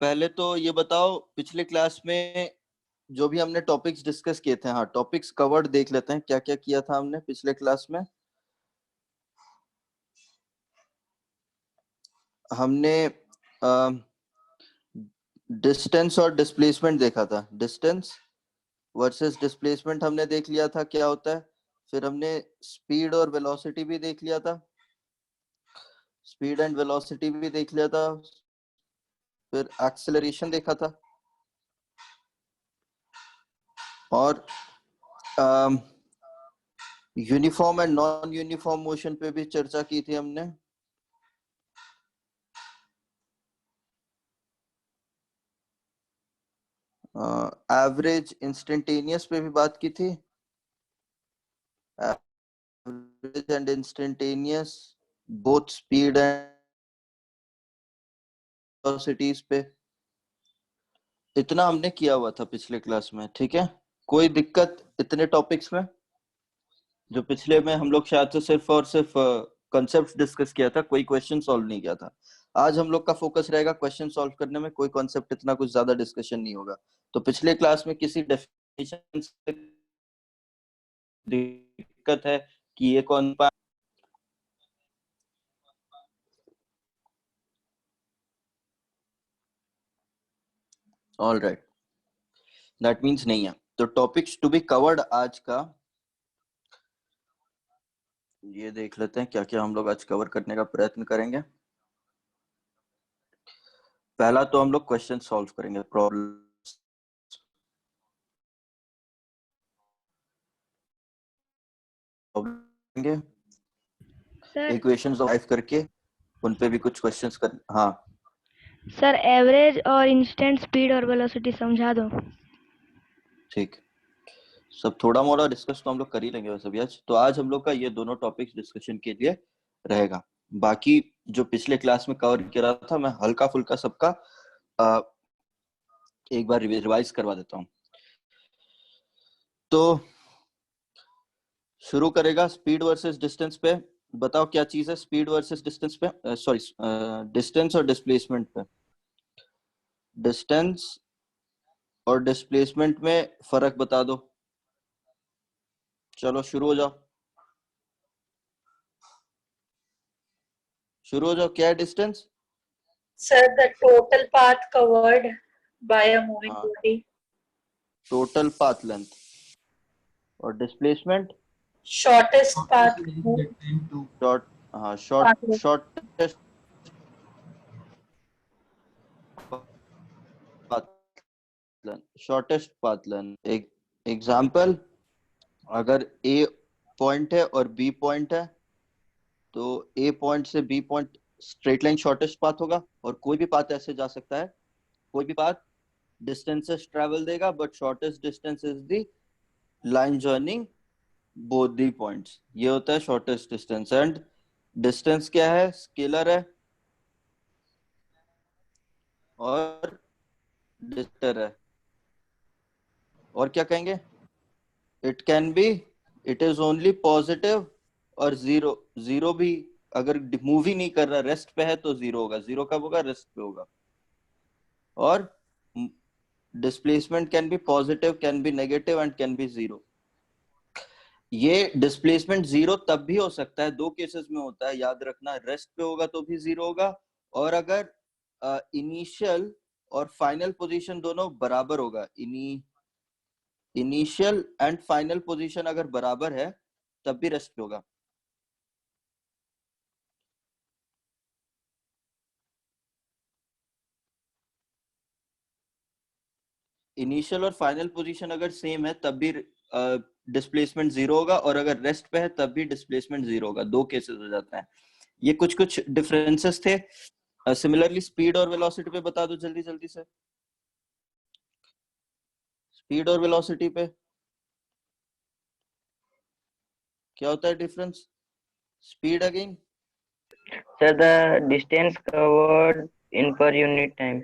पहले तो ये बताओ, पिछले क्लास में जो भी हमने टॉपिक्स डिस्कस किए थे, हाँ टॉपिक्स कवर्ड देख लेते हैं, क्या क्या किया था हमने पिछले क्लास में। हमने डिस्टेंस और डिस्प्लेसमेंट देखा था। डिस्टेंस वर्सेस डिस्प्लेसमेंट हमने देख लिया था क्या होता है। फिर हमने स्पीड और वेलोसिटी भी देख लिया था, स्पीड एंड वेलोसिटी भी देख लिया था। फिर एक्सेलरेशन देखा था, और uniform and non uniform motion पे भी चर्चा की थी हमने। एवरेज इंस्टेंटेनियस पे भी बात की थी। Average and instantaneous, both speed and velocities पे, इतना हमने किया हुआ था पिछले क्लास में। ठीक है, कोई दिक्कत इतने टॉपिक्स में? जो पिछले में हम लोग शायद से सिर्फ और सिर्फ कॉन्सेप्ट डिस्कस किया था, कोई क्वेश्चन सॉल्व नहीं किया था। आज हम लोग का फोकस रहेगा क्वेश्चन सॉल्व करने में, कोई कॉन्सेप्ट इतना कुछ ज्यादा डिस्कशन नहीं होगा। तो पिछले क्लास में किसी डेफिनेशन से दिक्कत है कि ये कौन पा? ऑल राइट, दैट मीन्स नहीं है। तो टॉपिक्स टू बी कवर्ड आज का ये देख लेते हैं, क्या क्या हम लोग आज कवर करने का प्रयत्न करेंगे। पहला तो हम लोग क्वेश्चन सॉल्व करेंगे, प्रॉब्लम सर इक्वेशंस लाइव करके उन पे भी कुछ क्वेश्चंस कर। हाँ सर एवरेज और इंस्टेंट स्पीड और वेलोसिटी समझा दो। ठीक, सब थोड़ा मोड़ा डिस्कस तो हम लोग कर ही लेंगे वैसे भी आज। तो आज हम लोग का ये दोनों टॉपिक्स डिस्कशन के लिए रहेगा। बाकी जो पिछले क्लास में कवर किया था, मैं हल्का फुल्का सबका एक बार रिवाइज करवा देता हूँ। तो शुरू करेगा स्पीड वर्सेस डिस्टेंस पे। बताओ क्या चीज है स्पीड वर्सेस डिस्टेंस पे, सॉरी डिस्टेंस और डिस्प्लेसमेंट पे। डिस्टेंस और डिस्प्लेसमेंट में फर्क बता दो। चलो शुरू हो जाओ, शुरू हो जाओ। क्या है distance? Sir, the total path covered by a moving body. Total path length. और displacement? Shortest path moved. Short, हाँ shortest path length, shortest path length. एक एग्जांपल, अगर ए पॉइंट है और बी पॉइंट है, तो ए पॉइंट से B point straight line shortest path होगा। और कोई भी पाथ ऐसे जा सकता है, कोई भी पाथ डिस्टेंसेस ट्रेवल देगा, but shortest distance is the line joining both the points. ये होता है शॉर्टेस्ट डिस्टेंस। एंड डिस्टेंस क्या है? स्केलर है और डिस्टर है। और क्या कहेंगे? It can be, it is only positive और जीरो। जीरो भी अगर मूव ही नहीं कर रहा, रेस्ट पे है, तो जीरो होगा। जीरो कब होगा? रेस्ट पे होगा। और displacement can be positive, can be negative and can be zero. ये डिस्प्लेसमेंट जीरो तब भी हो सकता है, दो केसेस में होता है, याद रखना। रेस्ट पे होगा तो भी जीरो होगा, और अगर इनिशियल और फाइनल पोजीशन दोनों बराबर होगा, इनिशियल एंड फाइनल पोजीशन अगर बराबर है, तब भी रेस्ट पे होगा। इनिशियल और फाइनल पोजीशन अगर सेम है, तब भी डिस्प्लेसमेंट जीरो होगा, और अगर रेस्ट पे है तब भी डिस्प्लेसमेंट जीरो होगा। दो केसेस हो जाता है। ये कुछ कुछ डिफरेंसेस थे। सिमिलरली स्पीड और वेलोसिटी पे बता दो जल्दी जल्दी से। स्पीड और वेलोसिटी पे क्या होता है difference? Speed again? Sir, the distance covered in per unit time.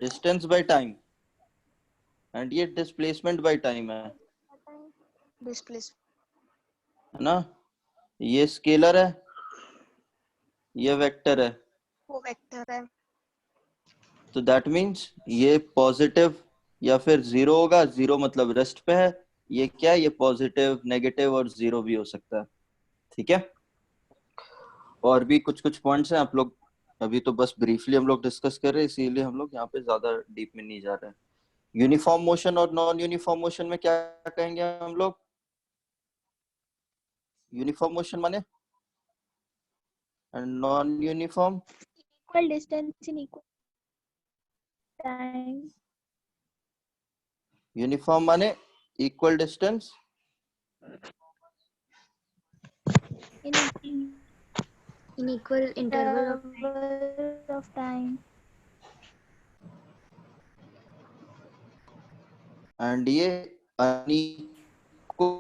Distance by time, and ये डिस्प्लेसमेंट बाय टाइम है ना। ये स्केलर है, ये वेक्टर है। वो वेक्टर है। तो दैट मीन्स ये पॉजिटिव या फिर जीरो होगा, जीरो मतलब रेस्ट पे है, ये क्या है, ये पॉजिटिव, नेगेटिव और जीरो भी हो सकता है। ठीक है, और भी कुछ कुछ पॉइंट्स हैं, आप लोग अभी तो बस ब्रीफली हम लोग डिस्कस कर रहे हैं, इसीलिए हम लोग यहाँ पे ज्यादा डीप में नहीं जा रहे हैं। यूनिफॉर्म मोशन और नॉन यूनिफॉर्म मोशन में क्या कहेंगे हम लोग? यूनिफॉर्म मोशन माने and non uniform equal distance in equal time. Uniform माने equal distance In equal interval of time. And ये unequal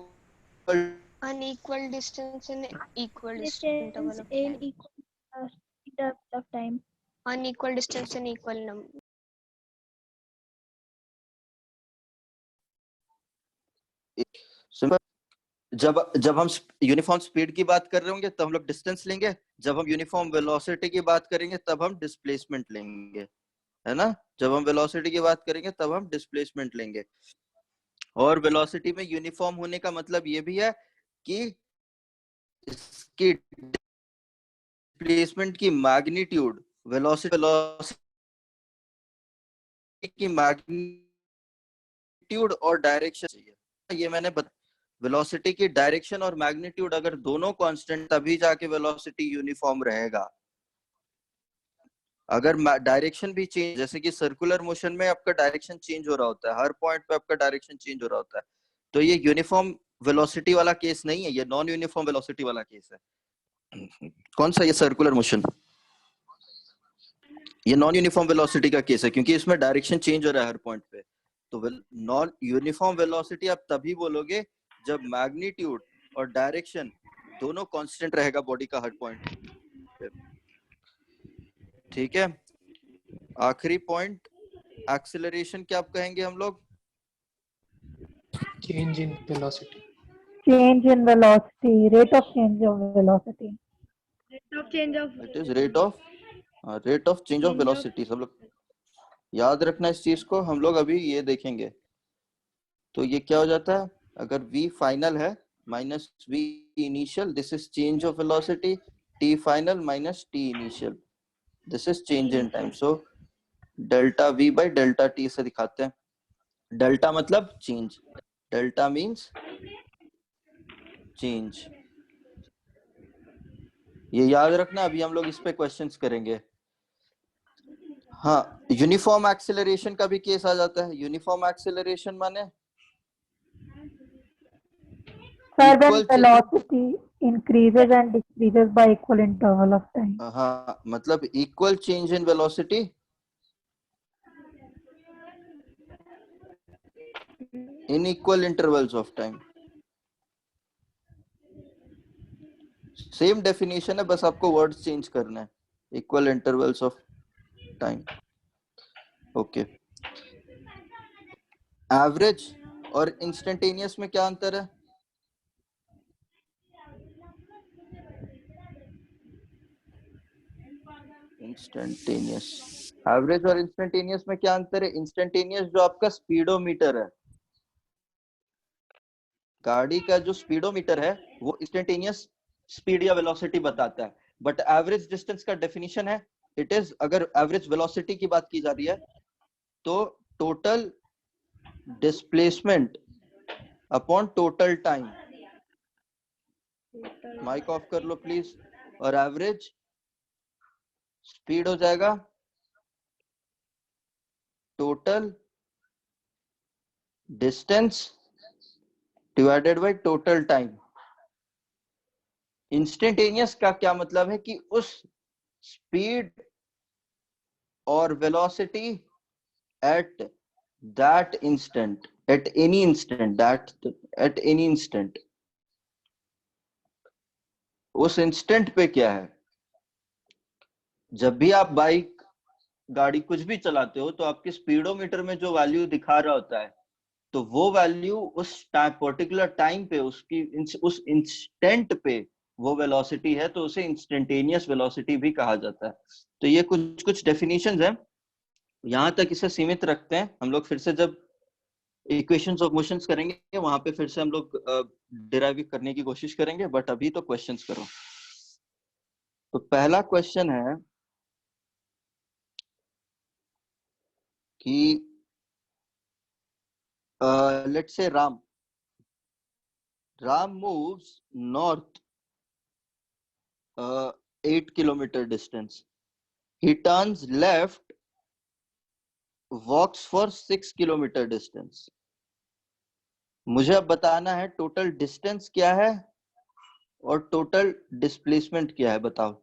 Unequal distance in equal Distance interval of in time. equal interval of time. Unequal distance in equal number. Simple. जब जब हम uniform speed की बात कर रहे होंगे तब हम लोग डिस्टेंस लेंगे, जब हम यूनिफॉर्म वेलोसिटी की बात करेंगे तब हम डिस्प्लेसमेंट लेंगे, है ना? जब हम वेलोसिटी की बात करेंगे तब हम डिस्प्लेसमेंट लेंगे। और वेलोसिटी में यूनिफॉर्म होने का मतलब ये भी है कि इसकी डिस्प्लेसमेंट की मैग्नीट्यूड वेलोसिटी की मैग्नीट्यूड और डायरेक्शन चाहिए। ये मैंने वेलोसिटी की डायरेक्शन और मैग्नीट्यूड अगर दोनों कांस्टेंट तभी जाके वेलोसिटी यूनिफॉर्म रहेगा। अगर डायरेक्शन भी चेंज, जैसे कि सर्कुलर मोशन में आपका डायरेक्शन चेंज हो रहा होता है, हर पॉइंट पे आपका डायरेक्शन चेंज हो रहा होता है, तो ये यूनिफॉर्म वेलोसिटी वाला केस नहीं है, ये नॉन यूनिफॉर्म वेलोसिटी वाला केस है। कौन सा? ये सर्कुलर मोशन, ये नॉन यूनिफॉर्म वेलोसिटी का केस है, क्योंकि इसमें डायरेक्शन चेंज हो रहा है हर पॉइंट पे। तो नॉन यूनिफॉर्म वेलोसिटी आप तभी बोलोगे जब मैग्नीट्यूड और डायरेक्शन दोनों कांस्टेंट रहेगा बॉडी का हर पॉइंट पे। ठीक है, आखिरी पॉइंट एक्सेलरेशन क्या आप कहेंगे हम लोग? Change in velocity. Change in velocity, rate of change of velocity. Rate of change of it is rate of change of velocity. सब लोग याद रखना इस चीज को, हम लोग अभी ये देखेंगे। तो ये क्या हो जाता है, अगर v फाइनल है minus v initial, this is change of velocity, t final minus t initial, this is change in time. So delta v by delta t से दिखाते हैं। डेल्टा मतलब चेंज, डेल्टा मींस चेंज, ये याद रखना। अभी हम लोग इस पे क्वेश्चंस करेंगे। हाँ, यूनिफॉर्म एक्सेलरेशन का भी केस आ जाता है। यूनिफॉर्म एक्सेलरेशन माने Sir, when equal velocity increases and decreases by equal interval of time. हाँ, मतलब equal change in velocity in equal intervals of time. Same definition है, बस आपको वर्ड्स चेंज करना है, equal intervals of time. Okay, average और instantaneous में क्या अंतर है? इंस्टेंटेनियस, एवरेज और इंस्टेंटेनियस में क्या अंतर है? इंस्टेंटेनियस जो आपका स्पीडोमीटर है, गाड़ी का जो स्पीडोमीटर है वो इंस्टेंटेनियस स्पीड या वेलोसिटी बताता है, बट एवरेज डिस्टेंस का डेफिनेशन है, इट इज, अगर एवरेज वेलोसिटी की बात की जा रही है तो total displacement upon total time. Mic off कर लो प्लीज। और एवरेज स्पीड हो जाएगा total distance divided by total time. Instantaneous का क्या मतलब है कि उस स्पीड और velocity at that instant, at any instant, that at any instant, उस इंस्टेंट पे क्या है। जब भी आप बाइक, गाड़ी कुछ भी चलाते हो तो आपके स्पीडोमीटर में जो वैल्यू दिखा रहा होता है, तो वो वैल्यू उस पर्टिकुलर टाइम पे, उसकी उस इंस्टेंट पे वो वेलोसिटी है, तो उसे इंस्टेंटेनियस वेलोसिटी भी कहा जाता है। तो ये कुछ कुछ डेफिनेशंस हैं यहाँ तक इसे सीमित रखते हैं हम लोग। फिर से जब इक्वेशंस ऑफ मोशंस करेंगे वहां पे फिर से हम लोग डिराइव करने की कोशिश करेंगे, बट अभी तो क्वेश्चंस करो। तो पहला क्वेश्चन है कि let's say Ram moves north 8 kilometer distance. He turns left, walks for 6 kilometer distance. मुझे अब बताना है टोटल डिस्टेंस क्या है और टोटल डिस्प्लेसमेंट क्या है, बताओ।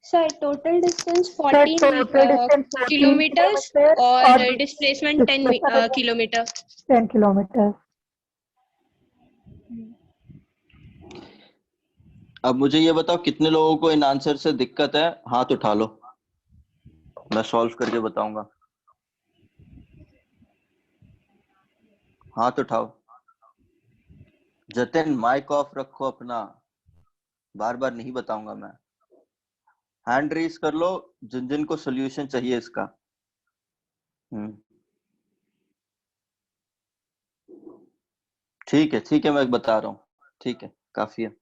Sir total distance Sir, 14 total distance 14 kilometres kilometers और और डिस्प्लेसमेंट 10 displacement किलोमीटर। 10 kilometers. अब मुझे ये बताओ कितने लोगों को इन आंसर से दिक्कत है, हाथ उठा लो, मैं सॉल्व करके बताऊंगा। हाथ उठाओ। जतिन माइक ऑफ रखो अपना, बार बार नहीं बताऊंगा मैं। हैंड रेज कर लो जिन जिन को सॉल्यूशन चाहिए इसका। ठीक है मैं बता रहा हूँ, ठीक है काफी है।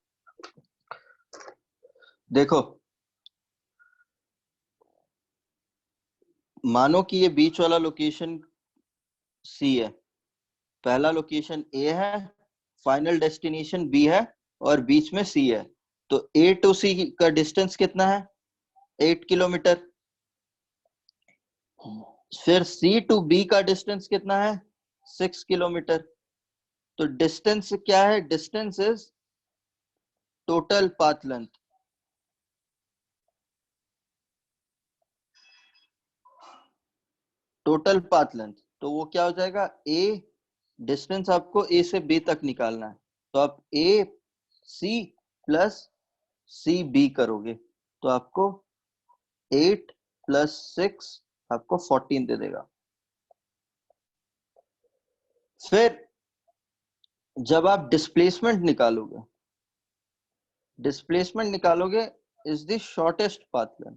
देखो मानो कि ये बीच वाला लोकेशन सी है, पहला लोकेशन ए है, फाइनल डेस्टिनेशन बी है और बीच में सी है। तो ए टू सी का डिस्टेंस कितना है? 8 किलोमीटर। फिर सी टू बी का डिस्टेंस कितना है? 6 किलोमीटर। तो डिस्टेंस क्या है? Distance is total path length. Total path length तो वो क्या हो जाएगा? ए डिस्टेंस आपको ए से बी तक निकालना है, तो आप ए सी प्लस सी बी करोगे तो आपको 8 प्लस 6 आपको 14 दे देगा। फिर जब आप डिस्प्लेसमेंट निकालोगे is the shortest path length.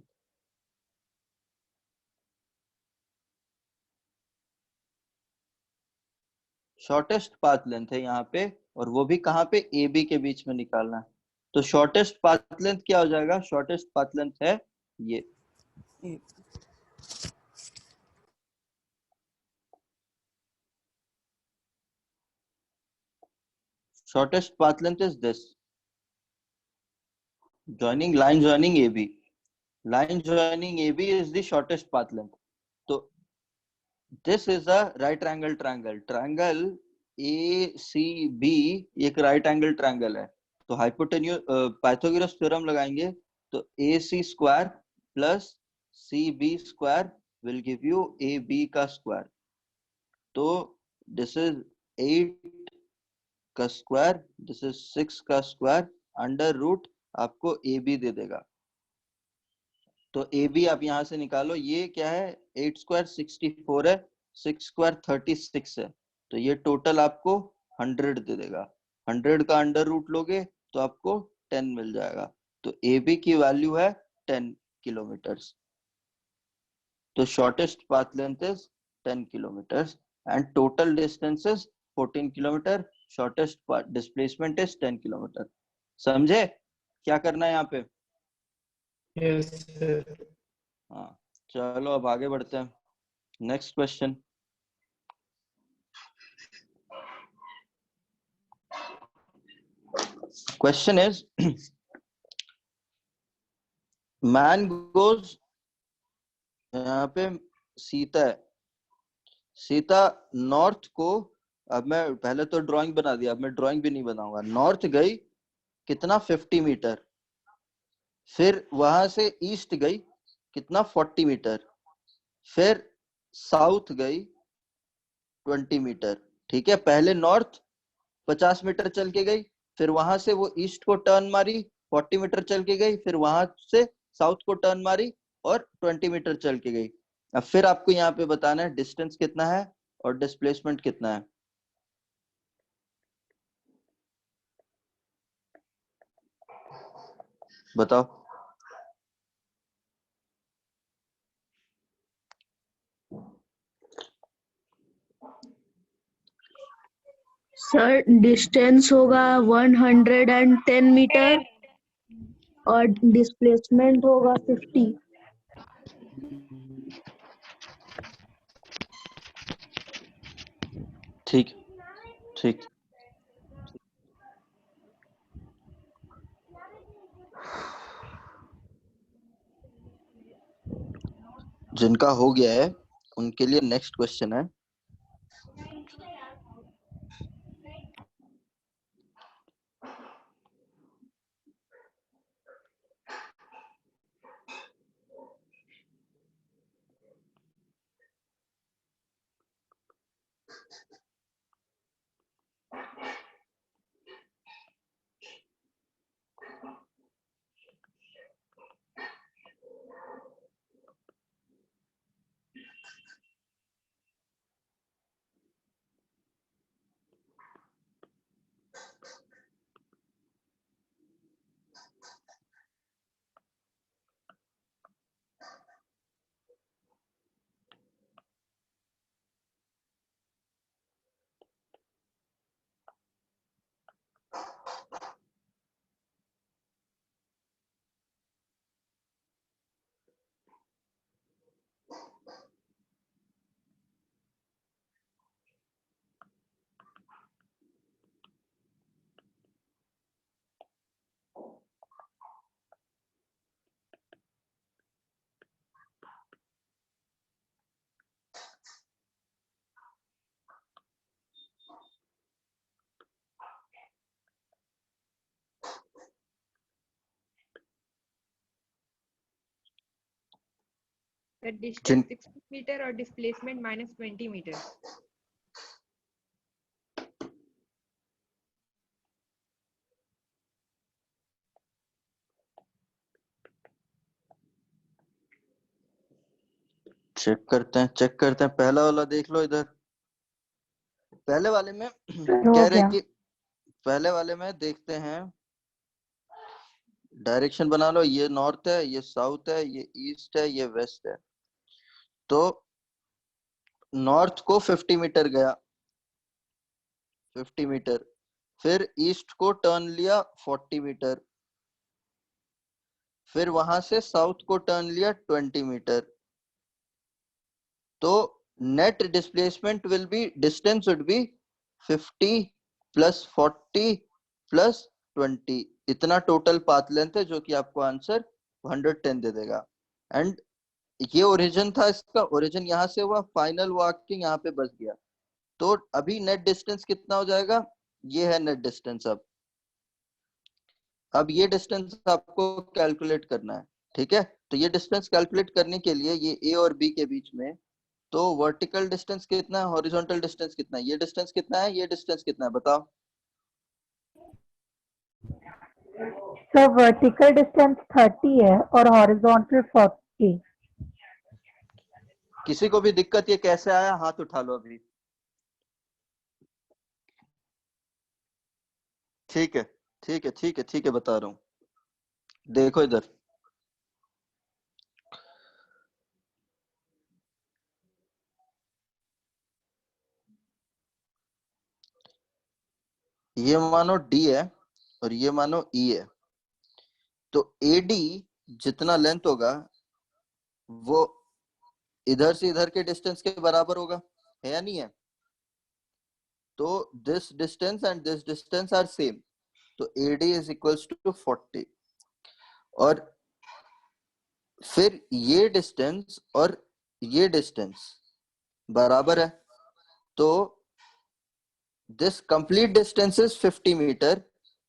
Shortest path length है यहाँ पे, और वो भी कहाँ पे? ए बी के बीच में निकालना है। तो शॉर्टेस्ट पाथ लेंथ क्या हो जाएगा? शॉर्टेस्ट पाथ लेंथ है ये। shortest path length is this, joining AB. Line joining AB is the shortest path length. So this is a right angle triangle ACB एक right angle triangle है। तो hypotenuse Pythagoras theorem लगाएंगे तो AC square plus CB square will give you AB का square. तो this is 8 का square, this is 6 का square, under root आपको ए बी दे देगा। तो ए बी आप यहां से निकालो, ये क्या है? 8 स्क्वायर 64 है, 6 स्क्वायर 36 है, तो ये टोटल आपको 100 दे देगा। 100 का अंडर रूट लोगे तो आपको 10 मिल जाएगा। तो ए बी की वैल्यू है 10 किलोमीटर्स। तो shortest path length is 10 kilometres and total distance is 14 kilometre. Shortest displacement is 10 kilometre. समझे क्या करना है यहाँ पे? Yes sir. हाँ चलो अब आगे बढ़ते हैं। Next question. Question is man goes, यहाँ पे सीता है, सीता नॉर्थ को, अब मैं पहले तो ड्राइंग बना दिया, अब मैं ड्राइंग भी नहीं बनाऊंगा। नॉर्थ गई कितना? 50 मीटर। फिर वहां से ईस्ट गई कितना? 40 मीटर। फिर साउथ गई 20 मीटर। ठीक है, पहले नॉर्थ 50 मीटर चल के गई, फिर वहां से वो ईस्ट को टर्न मारी 40 मीटर चल के गई, फिर वहां से साउथ को टर्न मारी और 20 मीटर चल के गई। अब फिर आपको यहाँ पे बताना है डिस्टेंस कितना है और डिस्प्लेसमेंट कितना है। बताओ। सर डिस्टेंस होगा 110 मीटर और डिस्प्लेसमेंट होगा 50। ठीक ठीक। जिनका हो गया है उनके लिए नेक्स्ट क्वेश्चन है। The distance 60 meter or displacement minus 20 meters. Check करते हैं पहला वाला देख लो इधर। पहले वाले में कह रहे कि पहले वाले में देखते हैं, डायरेक्शन बना लो, ये नॉर्थ है, ये साउथ है, ये ईस्ट है, ये वेस्ट है। तो नॉर्थ को 50 मीटर गया, 50 मीटर, फिर ईस्ट को टर्न लिया 40 मीटर, फिर वहां से साउथ को टर्न लिया 20 मीटर। तो net displacement will be, distance would B 50 plus 40 plus 20, इतना टोटल पाथ लेंथ है, जो कि आपको आंसर 110 दे देगा। एंड ये ओरिजिन था, इसका ओरिजिन यहाँ से हुआ, फाइनल वॉकिंग यहाँ पे बच गया। तो अभी नेट डिस्टेंस कितना हो जाएगा, ये है नेट डिस्टेंस। अब ये डिस्टेंस आपको कैलकुलेट करना है, ठीक है। तो ये डिस्टेंस कैलकुलेट करने के लिए ये ए और बी के बीच में, तो वर्टिकल डिस्टेंस कितना है, हॉरिजॉन्टल डिस्टेंस कितना है, ये डिस्टेंस कितना है, ये डिस्टेंस कितना है, बताओ। सर वर्टिकल डिस्टेंस 30 है और हॉरिजॉन्टल 40। किसी को भी दिक्कत ये कैसे आया, हाथ उठा लो अभी। ठीक है ठीक है ठीक है ठीक है, बता रहा हूं, देखो इधर। ये मानो डी है और ये मानो ई है। तो एडी जितना लेंथ होगा वो इधर से इधर के डिस्टेंस के बराबर होगा, है या नहीं है। तो this distance and this distance are same, तो एडी इज इक्वल्स टू 40। और फिर ये डिस्टेंस और ये डिस्टेंस बराबर है, तो this complete distance is 50 metre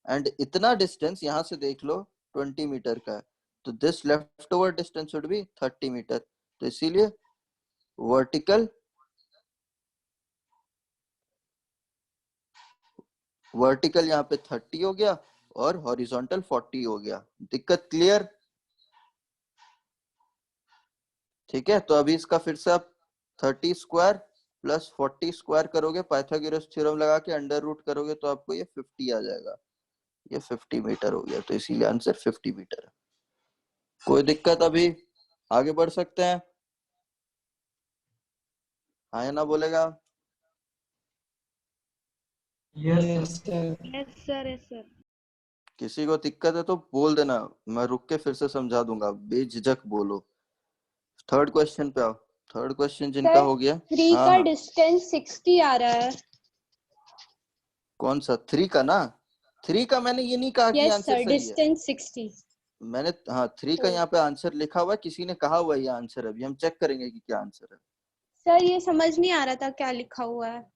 and इतना डिस्टेंस यहां से देख लो 20 मीटर का है, तो this left over distance would be 30 metre. तो इसीलिए वर्टिकल यहाँ पे 30 हो गया और हॉरिजॉन्टल 40 हो गया। दिक्कत क्लियर, ठीक है। तो अभी इसका फिर से आप 30 स्क्वायर प्लस 40 स्क्वायर करोगे, पाइथागोरस थ्योरम लगा के अंडर रूट करोगे, तो आपको ये 50 आ जाएगा। ये 50 मीटर हो गया, तो इसीलिए आंसर 50 मीटर है। कोई दिक्कत? अभी आगे बढ़ सकते हैं? हाँ या ना बोलेगा? Yes, sir. Yes sir, yes sir. किसी को दिक्कत है तो बोल देना, मैं रुक के फिर से समझा दूंगा, बेझिझक बोलो। थर्ड क्वेश्चन पे आओ। थर्ड क्वेश्चन जिनका सर हो गया। 3 हाँ का हाँ, डिस्टेंस 60 आ रहा है। कौन सा 3 का ना? 3 का मैंने ये नहीं कहा कि यस आंसर सर, सही है। डिस्टेंस 60। मैंने हाँ 3 का तो यहाँ पे आंसर लिखा हुआ है, किसी ने कहा हुआ है ये आंसर है, अभी हम चेक करेंगे कि क्या आंसर है। सर ये समझ नहीं आ रहा था क्या लिखा हुआ है।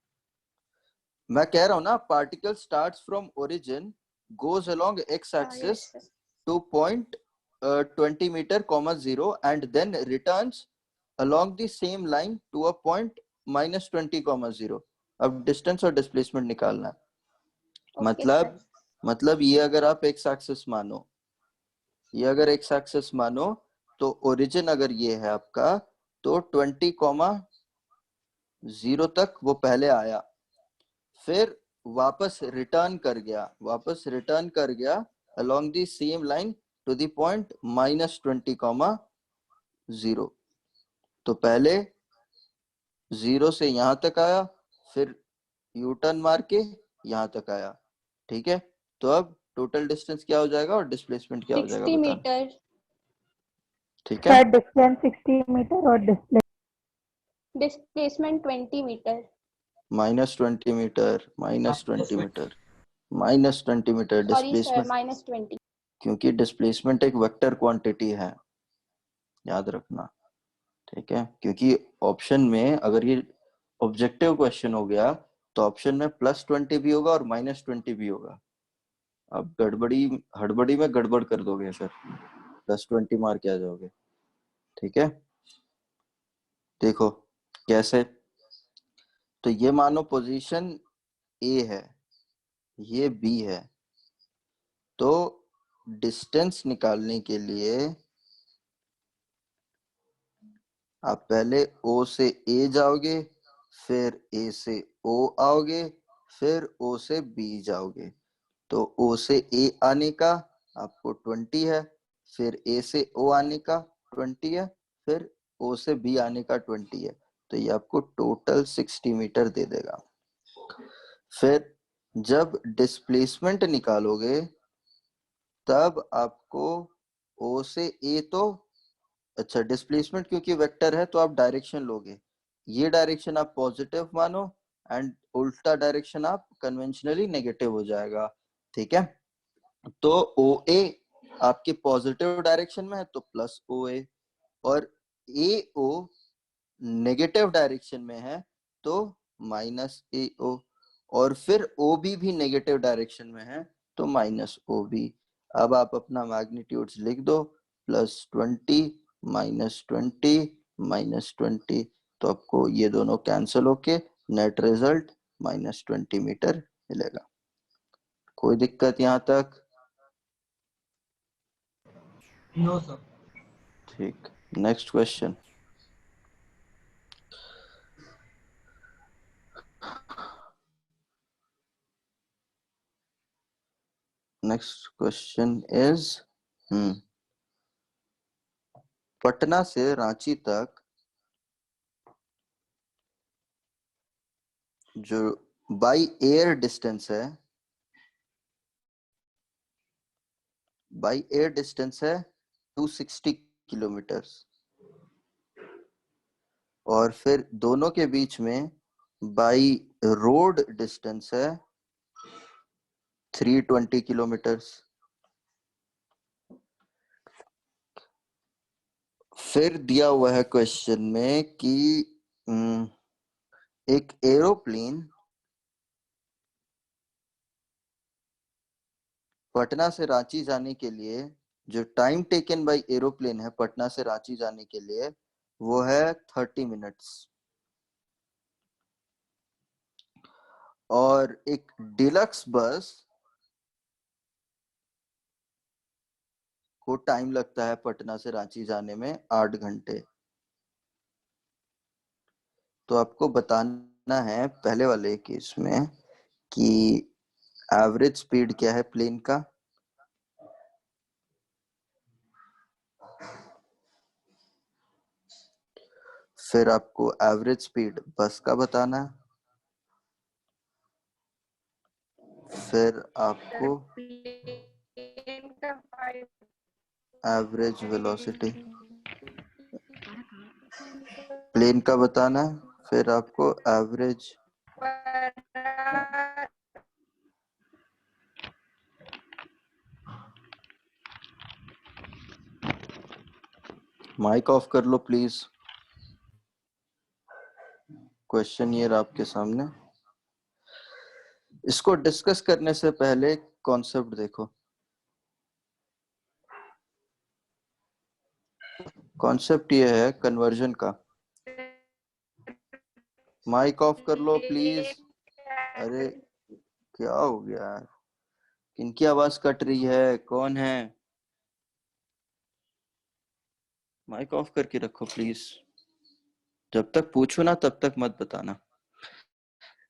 मैं कह रहा हूँ ना, particle starts from origin, goes along X हाँ axis yes sir. to point 20 meter comma 0 and then returns along the same line to a point minus 20 comma 0। अब डिस्टेंस और डिस्प्लेसमेंट निकालना है। Okay sir. मतलब ये अगर आप एक्स एक्सिस मानो, ये अगर एक्स एक्सिस मानो तो ओरिजिन अगर ये है आपका, तो 20 कॉमा 0 तक वो पहले आया, फिर वापस रिटर्न कर गया along the same line to the point minus 20 comma 0। तो पहले 0 से यहां तक आया, फिर यू टर्न मार के यहां तक आया। ठीक है, तो अब टोटल डिस्टेंस क्या हो जाएगा और डिस्प्लेसमेंट क्या हो जाएगा 60 बताना। मीटर। ठीक है, सर डिस्टेंस 60 मीटर और displacement 20 metre. -20 metre, -20 metre, -20 metre sorry sir, displacement, -20। क्योंकि डिस्प्लेसमेंट एक वेक्टर क्वांटिटी है, याद रखना। ठीक है, क्योंकि ऑप्शन में अगर ये ऑब्जेक्टिव क्वेश्चन हो गया तो ऑप्शन में +20 भी होगा और -20 भी होगा। अब हड़बड़ी में गड़बड़ कर दोगे फिर, +20 मार के आ जाओगे। ठीक है, देखो कैसे। तो ये मानो पोजीशन ए है, ये बी है, तो डिस्टेंस निकालने के लिए आप पहले ओ से ए जाओगे, फिर ए से ओ आओगे, फिर ओ से बी जाओगे। तो ओ से ए आने का आपको 20 है, फिर ए से ओ आने का 20 है, फिर ओ से बी आने का 20 है, तो ये आपको टोटल 60 मीटर दे देगा। फिर जब डिस्प्लेसमेंट निकालोगे तब आपको ओ से ए, तो अच्छा डिस्प्लेसमेंट क्योंकि वेक्टर है तो आप डायरेक्शन लोगे, ये डायरेक्शन आप पॉजिटिव मानो एंड उल्टा डायरेक्शन आप कन्वेंशनली नेगेटिव हो जाएगा। ठीक है, तो ओ ए आपके पॉजिटिव डायरेक्शन में है तो प्लस ओ ए, और ए ओ नेगेटिव डायरेक्शन में है तो माइनस ए ओ, और फिर ओ बी भी नेगेटिव डायरेक्शन में है तो माइनस ओ बी। अब आप अपना मैग्नीट्यूड्स लिख दो, +20 -20 -20, तो आपको ये दोनों कैंसिल होके नेट रिजल्ट -20 मीटर मिलेगा। कोई दिक्कत यहाँ तक? No, sir. ठीक, next question. Next question is Patna से रांची तक जो बाई एयर डिस्टेंस है, बाई एयर डिस्टेंस है 260 किलोमीटर, और फिर दोनों के बीच में बाई रोड डिस्टेंस है 320 किलोमीटर। फिर दिया हुआ है क्वेश्चन में कि एक एरोप्लेन पटना से रांची जाने के लिए जो टाइम टेकन बाय एरोप्लेन है पटना से रांची जाने के लिए वो है 30 मिनट्स, और एक डिलक्स बस को टाइम लगता है पटना से रांची जाने में 8 घंटे। तो आपको बताना है पहले वाले केस में कि एवरेज स्पीड क्या है प्लेन का, फिर आपको एवरेज स्पीड बस का बताना है, फिर आपको प्लेन का 5 एवरेज वेलोसिटी प्लेन का बताना है, फिर आपको एवरेज माइक ऑफ कर लो प्लीज। क्वेश्चन ये रहा आपके सामने। इसको डिस्कस करने से पहले कॉन्सेप्ट देखो। कॉन्सेप्ट ये है कन्वर्जन का। माइक ऑफ कर लो प्लीज। अरे क्या हो गया यार, किनकी आवाज कट रही है, कौन है? माइक ऑफ करके रखो प्लीज। जब तक पूछो ना तब तक मत बताना।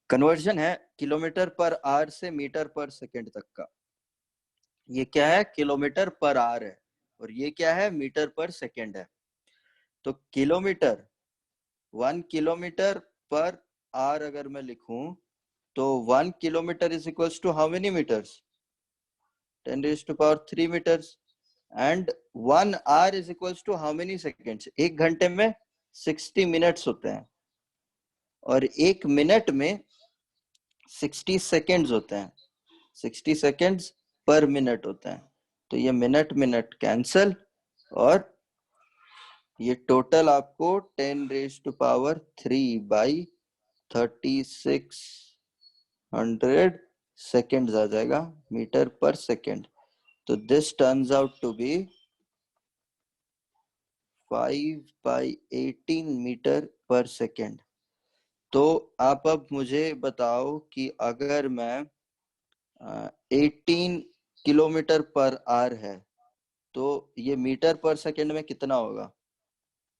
कन्वर्जन है किलोमीटर पर आवर से मीटर पर सेकंड तक का। ये क्या है? किलोमीटर पर आवर है और ये क्या है? मीटर पर सेकंड है। तो किलोमीटर 1 किलोमीटर पर आवर अगर मैं लिखूं तो 1 kilometre is equals to how many metres? 10⁻³ metres. And 1 hour is equals to how many seconds? 1 घंटे में 60 मिनट्स होते हैं और 1 मिनट में 60 सेकेंड्स होते हैं। 60 सेकेंड्स पर मिनट होते हैं। तो ये मिनट मिनट कैंसल और ये टोटल आपको 10⁻³ बाई 3600 सेकेंड्स आ जाएगा मीटर पर सेकेंड। तो this turns out to be 5/18 metre per second. तो आप अब मुझे बताओ कि अगर मैं 18 किलोमीटर पर आवर है तो ये मीटर पर सेकेंड में कितना होगा?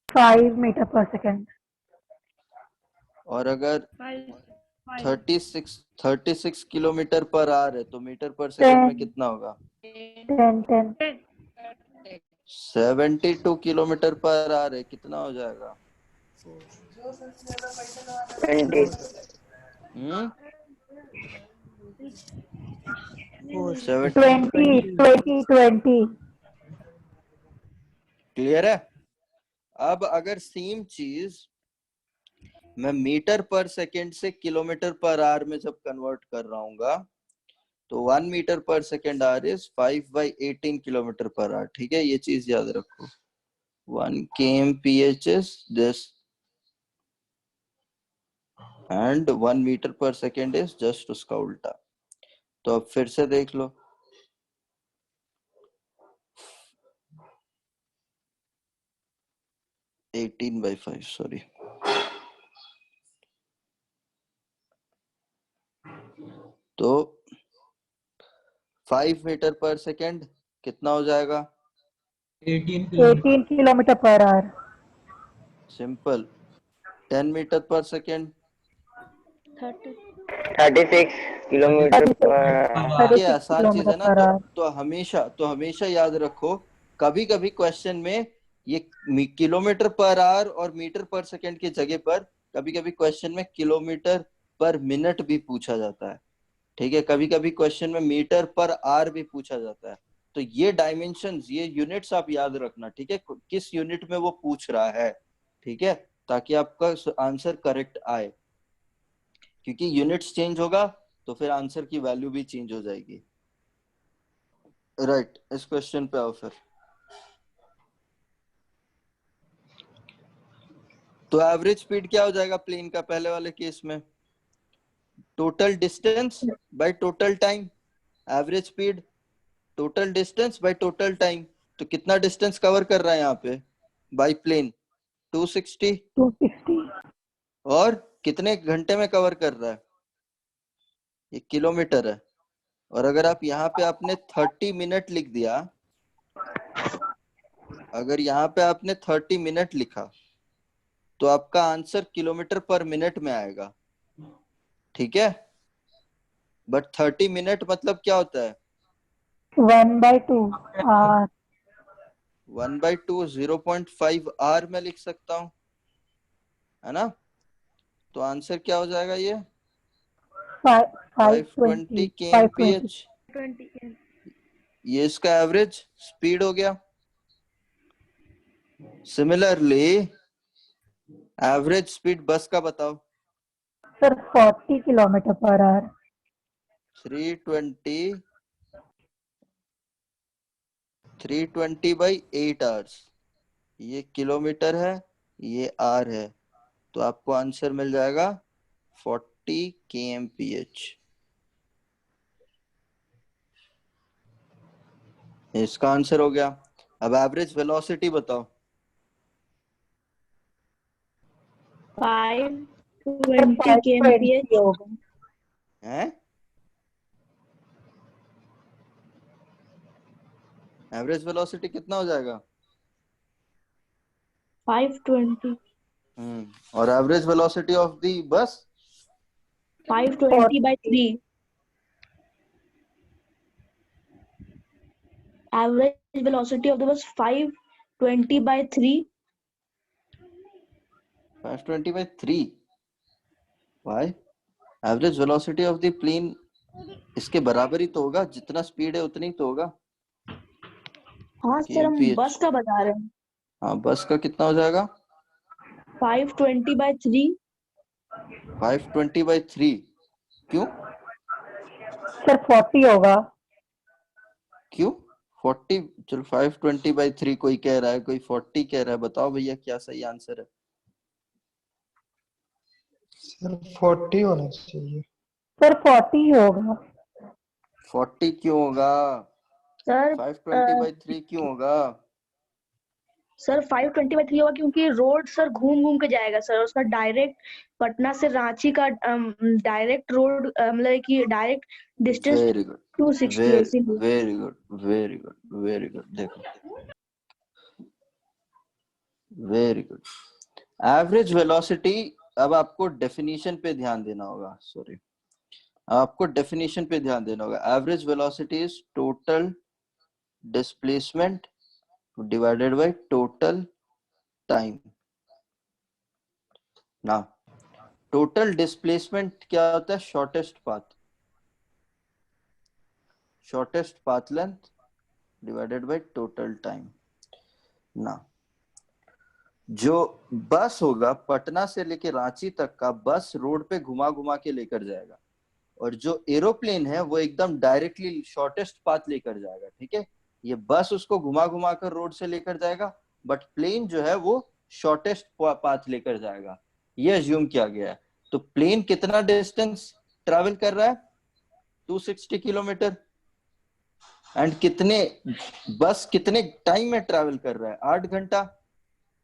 5 मीटर पर सेकेंड। और अगर 36 किलोमीटर पर आवर है तो मीटर पर सेकेंड में कितना होगा? 10 72 किलोमीटर पर आवर है, कितना हो जाएगा? 20. 20 क्लियर है? अब अगर सेम चीज मैं मीटर पर सेकेंड से किलोमीटर पर आवर में जब कन्वर्ट कर रहा हूँ तो 1 metre per second hour is 5/18 kilometre per our. ठीक है, ये चीज याद रखो। 1 kmph is this and 1 metre per second is just उसका उल्टा। तो अब फिर से देख लो। Eighteen by 5 sorry. तो 5 मीटर पर सेकेंड कितना हो जाएगा? 18 kilometre per hour. Simple. 10 metre per second 36 kilometre per ये आसान चीज है ना। तो हमेशा याद रखो, कभी कभी क्वेश्चन में ये किलोमीटर पर आवर और मीटर पर सेकेंड की जगह पर कभी कभी क्वेश्चन में किलोमीटर पर मिनट भी पूछा जाता है। ठीक है, कभी कभी क्वेश्चन में मीटर पर आवर भी पूछा जाता है। तो ये डायमेंशंस, ये यूनिट्स आप याद रखना। ठीक है, किस यूनिट में वो पूछ रहा है। ठीक है, ताकि आपका आंसर करेक्ट आए, क्योंकि यूनिट्स चेंज होगा तो फिर आंसर की वैल्यू भी चेंज हो जाएगी। राइट, इस क्वेश्चन पे आओ फिर। तो एवरेज स्पीड क्या हो जाएगा प्लेन का पहले वाले केस में? Total distance by total time. Average speed total distance by total time. तो कितना डिस्टेंस कवर कर रहा है यहाँ पे बाय प्लेन? 260। और कितने घंटे में कवर कर रहा है? ये किलोमीटर है। और अगर आप यहाँ पे आपने 30 मिनट लिख दिया, अगर यहाँ पे आपने 30 मिनट लिखा तो आपका आंसर किलोमीटर पर मिनट में आएगा। ठीक है, बट 30 मिनट मतलब क्या होता है? 1/2 आवर। 1/2 0.5 आवर में लिख सकता हूँ। है ना? तो आंसर क्या हो जाएगा ये? 520 kmph। 20 ये इसका एवरेज स्पीड हो गया। सिमिलरली एवरेज स्पीड बस का बताओ। Sir 40 kilometre per our. 320 by 8 hours. ये किलोमीटर है, ये आर है, तो आपको आंसर मिल जाएगा 40 kmph। इसका आंसर हो गया। अब एवरेज वेलोसिटी बताओ। 520 kmph होगा। हैं? एवरेज वेलोसिटी कितना हो जाएगा? 520 और average velocity of the bus? 520 by 3 average velocity of the bus 520 by 3 520 by 3। Why? Average velocity of the plane इसके बराबर ही तो होगा, जितना स्पीड है उतनी तो होगा। हाँ सर, हम kmph। बस का बता रहे हैं। हाँ, बस का कितना हो जाएगा? 520 by 3 520 by 3। क्यों? सर 40 होगा। क्यों 40? चलो 520 by 3 कोई कह रहा है, कोई 40 कह रहा है। बताओ भैया क्या सही आंसर है? सर 40 होना चाहिए। सर 40 ही होगा। 40 क्यों होगा? सर 520 by 3 क्यों होगा? सर 520 by 3 होगा क्योंकि रोड सर घूम घूम के जाएगा सर। उसका डायरेक्ट पटना से रांची का डायरेक्ट रोड मतलब कि डायरेक्ट डिस्टेंस वेरी गुड, 260 है इसीलिए। Very good, very good, very good. देखो, वेरी गुड। एवरेज वेलोसिटी, अब आपको डेफिनेशन पे ध्यान देना होगा। सॉरी, आपको डेफिनेशन पे ध्यान देना होगा। Average velocity is total displacement divided by total time. ना, टोटल डिस्प्लेसमेंट क्या होता है? Shortest path, shortest path length divided by total time. ना, जो बस होगा पटना से लेके रांची तक का, बस रोड पे घुमा घुमा के लेकर जाएगा, और जो एरोप्लेन है वो एकदम डायरेक्टली शॉर्टेस्ट पाथ लेकर जाएगा। ठीक है, ये बस उसको घुमा घुमा कर रोड से लेकर जाएगा, बट प्लेन जो है वो शॉर्टेस्ट पाथ लेकर जाएगा। ये अज्यूम किया गया है। तो प्लेन कितना डिस्टेंस ट्रैवल कर रहा है? 260 किलोमीटर। एंड कितने, बस कितने टाइम में ट्रैवल कर रहा है? 8 घंटा,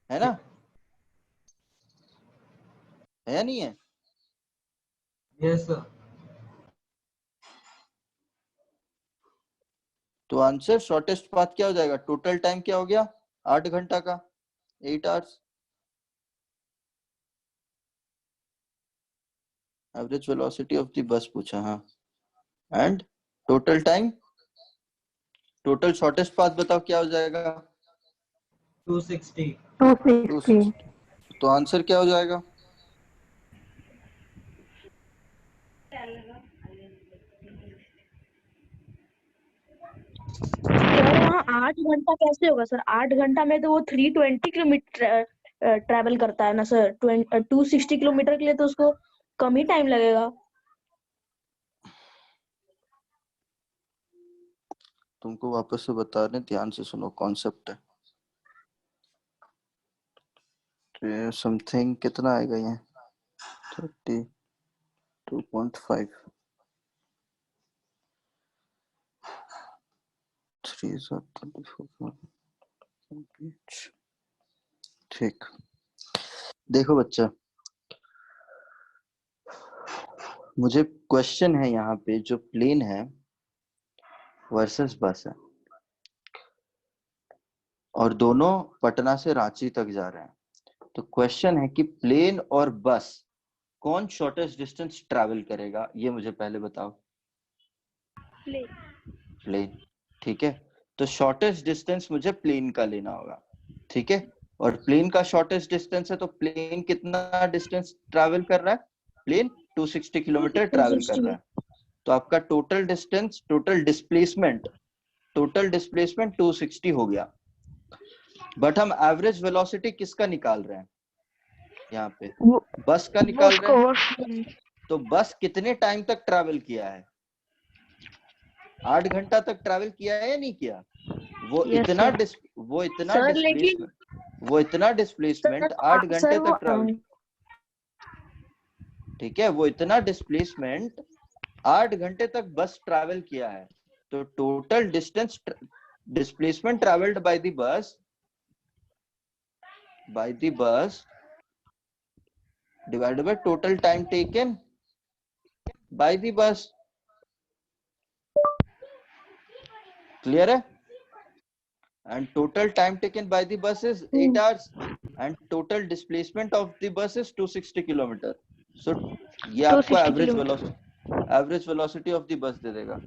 है ना? है या नहीं है? Yes sir. तो आंसर शॉर्टेस्ट पाथ क्या हो जाएगा? टोटल टाइम क्या हो गया? 8 घंटा का, 8 hours. Average velocity of the bus पूछा। हाँ, and total time, total shortest path बताओ क्या हो जाएगा? 260। 260। तो आंसर क्या हो जाएगा? सर वहाँ 8 घंटा कैसे होगा सर? 8 घंटा में तो वो 320 किलोमीटर ट्रैवल करता है ना सर। 260 किलोमीटर के लिए तो उसको कम ही टाइम लगेगा। तुमको वापस से बता रहे, ध्यान से सुनो, कॉन्सेप्ट है। समथिंग कितना आएगा ये? 32.5। 3 ठीक। देखो बच्चा, मुझे क्वेश्चन है यहाँ पे, जो प्लेन है वर्सेस बस है, और दोनों पटना से रांची तक जा रहे हैं। तो क्वेश्चन है कि प्लेन और बस कौन शॉर्टेस्ट डिस्टेंस ट्रैवल करेगा, ये मुझे पहले बताओ। प्लेन। ठीक है, तो शॉर्टेस्ट डिस्टेंस मुझे प्लेन का लेना होगा। ठीक है, और प्लेन का शॉर्टेस्ट डिस्टेंस है, तो प्लेन कितना डिस्टेंस ट्रैवल कर रहा है? प्लेन 260 किलोमीटर ट्रैवल कर रहा है। तो आपका टोटल डिस्टेंस, टोटल डिस्प्लेसमेंट 260 हो गया। बट हम एवरेज वेलोसिटी किसका निकाल रहे हैं? यहाँ पे बस का निकाल रहे हैं। तो बस कितने टाइम तक ट्रैवल किया है? 8 घंटा तक ट्रैवल किया है या नहीं किया? वो इतना डिस्प्लेसमेंट 8 घंटे तक ट्रैवल, ठीक है, वो इतना डिस्प्लेसमेंट 8 घंटे तक बस ट्रैवल किया है। तो total distance displacement travelled by the bus divided by total time taken by the bus. Clear है? And total time taken by the bus is 8 hours and total displacement of the bus is 260 kilometer. So ये आपको average velocity of the bus दे देगा।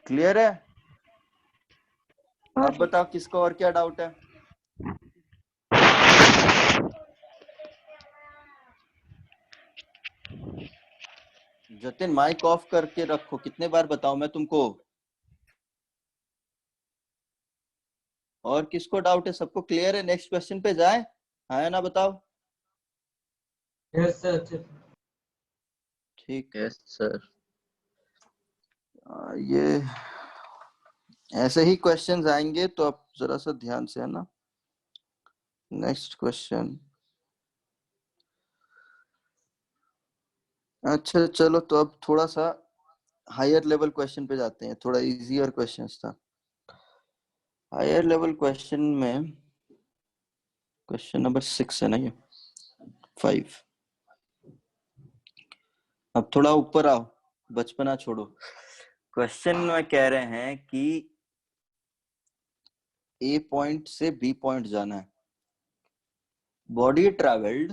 Clear है? अब बताओ किसको और क्या डाउट है? जतिन माइक ऑफ करके रखो। कितने बार बताऊं मैं तुमको? और किसको डाउट है? सबको क्लियर है? नेक्स्ट क्वेश्चन पे जाए, हाँ या ना बताओ? Yes sir. ठीक है सर। ये ऐसे ही क्वेश्चंस आएंगे तो आप जरा सा ध्यान से, है ना। Next question. अच्छा चलो, तो अब थोड़ा सा हायर लेवल क्वेश्चन पे जाते हैं। थोड़ा इजियर क्वेश्चंस था। हायर लेवल क्वेश्चन में क्वेश्चन नंबर 6 है ना, ये 5। अब थोड़ा ऊपर आओ, बचपना छोड़ो। क्वेश्चन में कह रहे हैं कि ए पॉइंट से बी पॉइंट जाना है। बॉडी ट्रैवल्ड,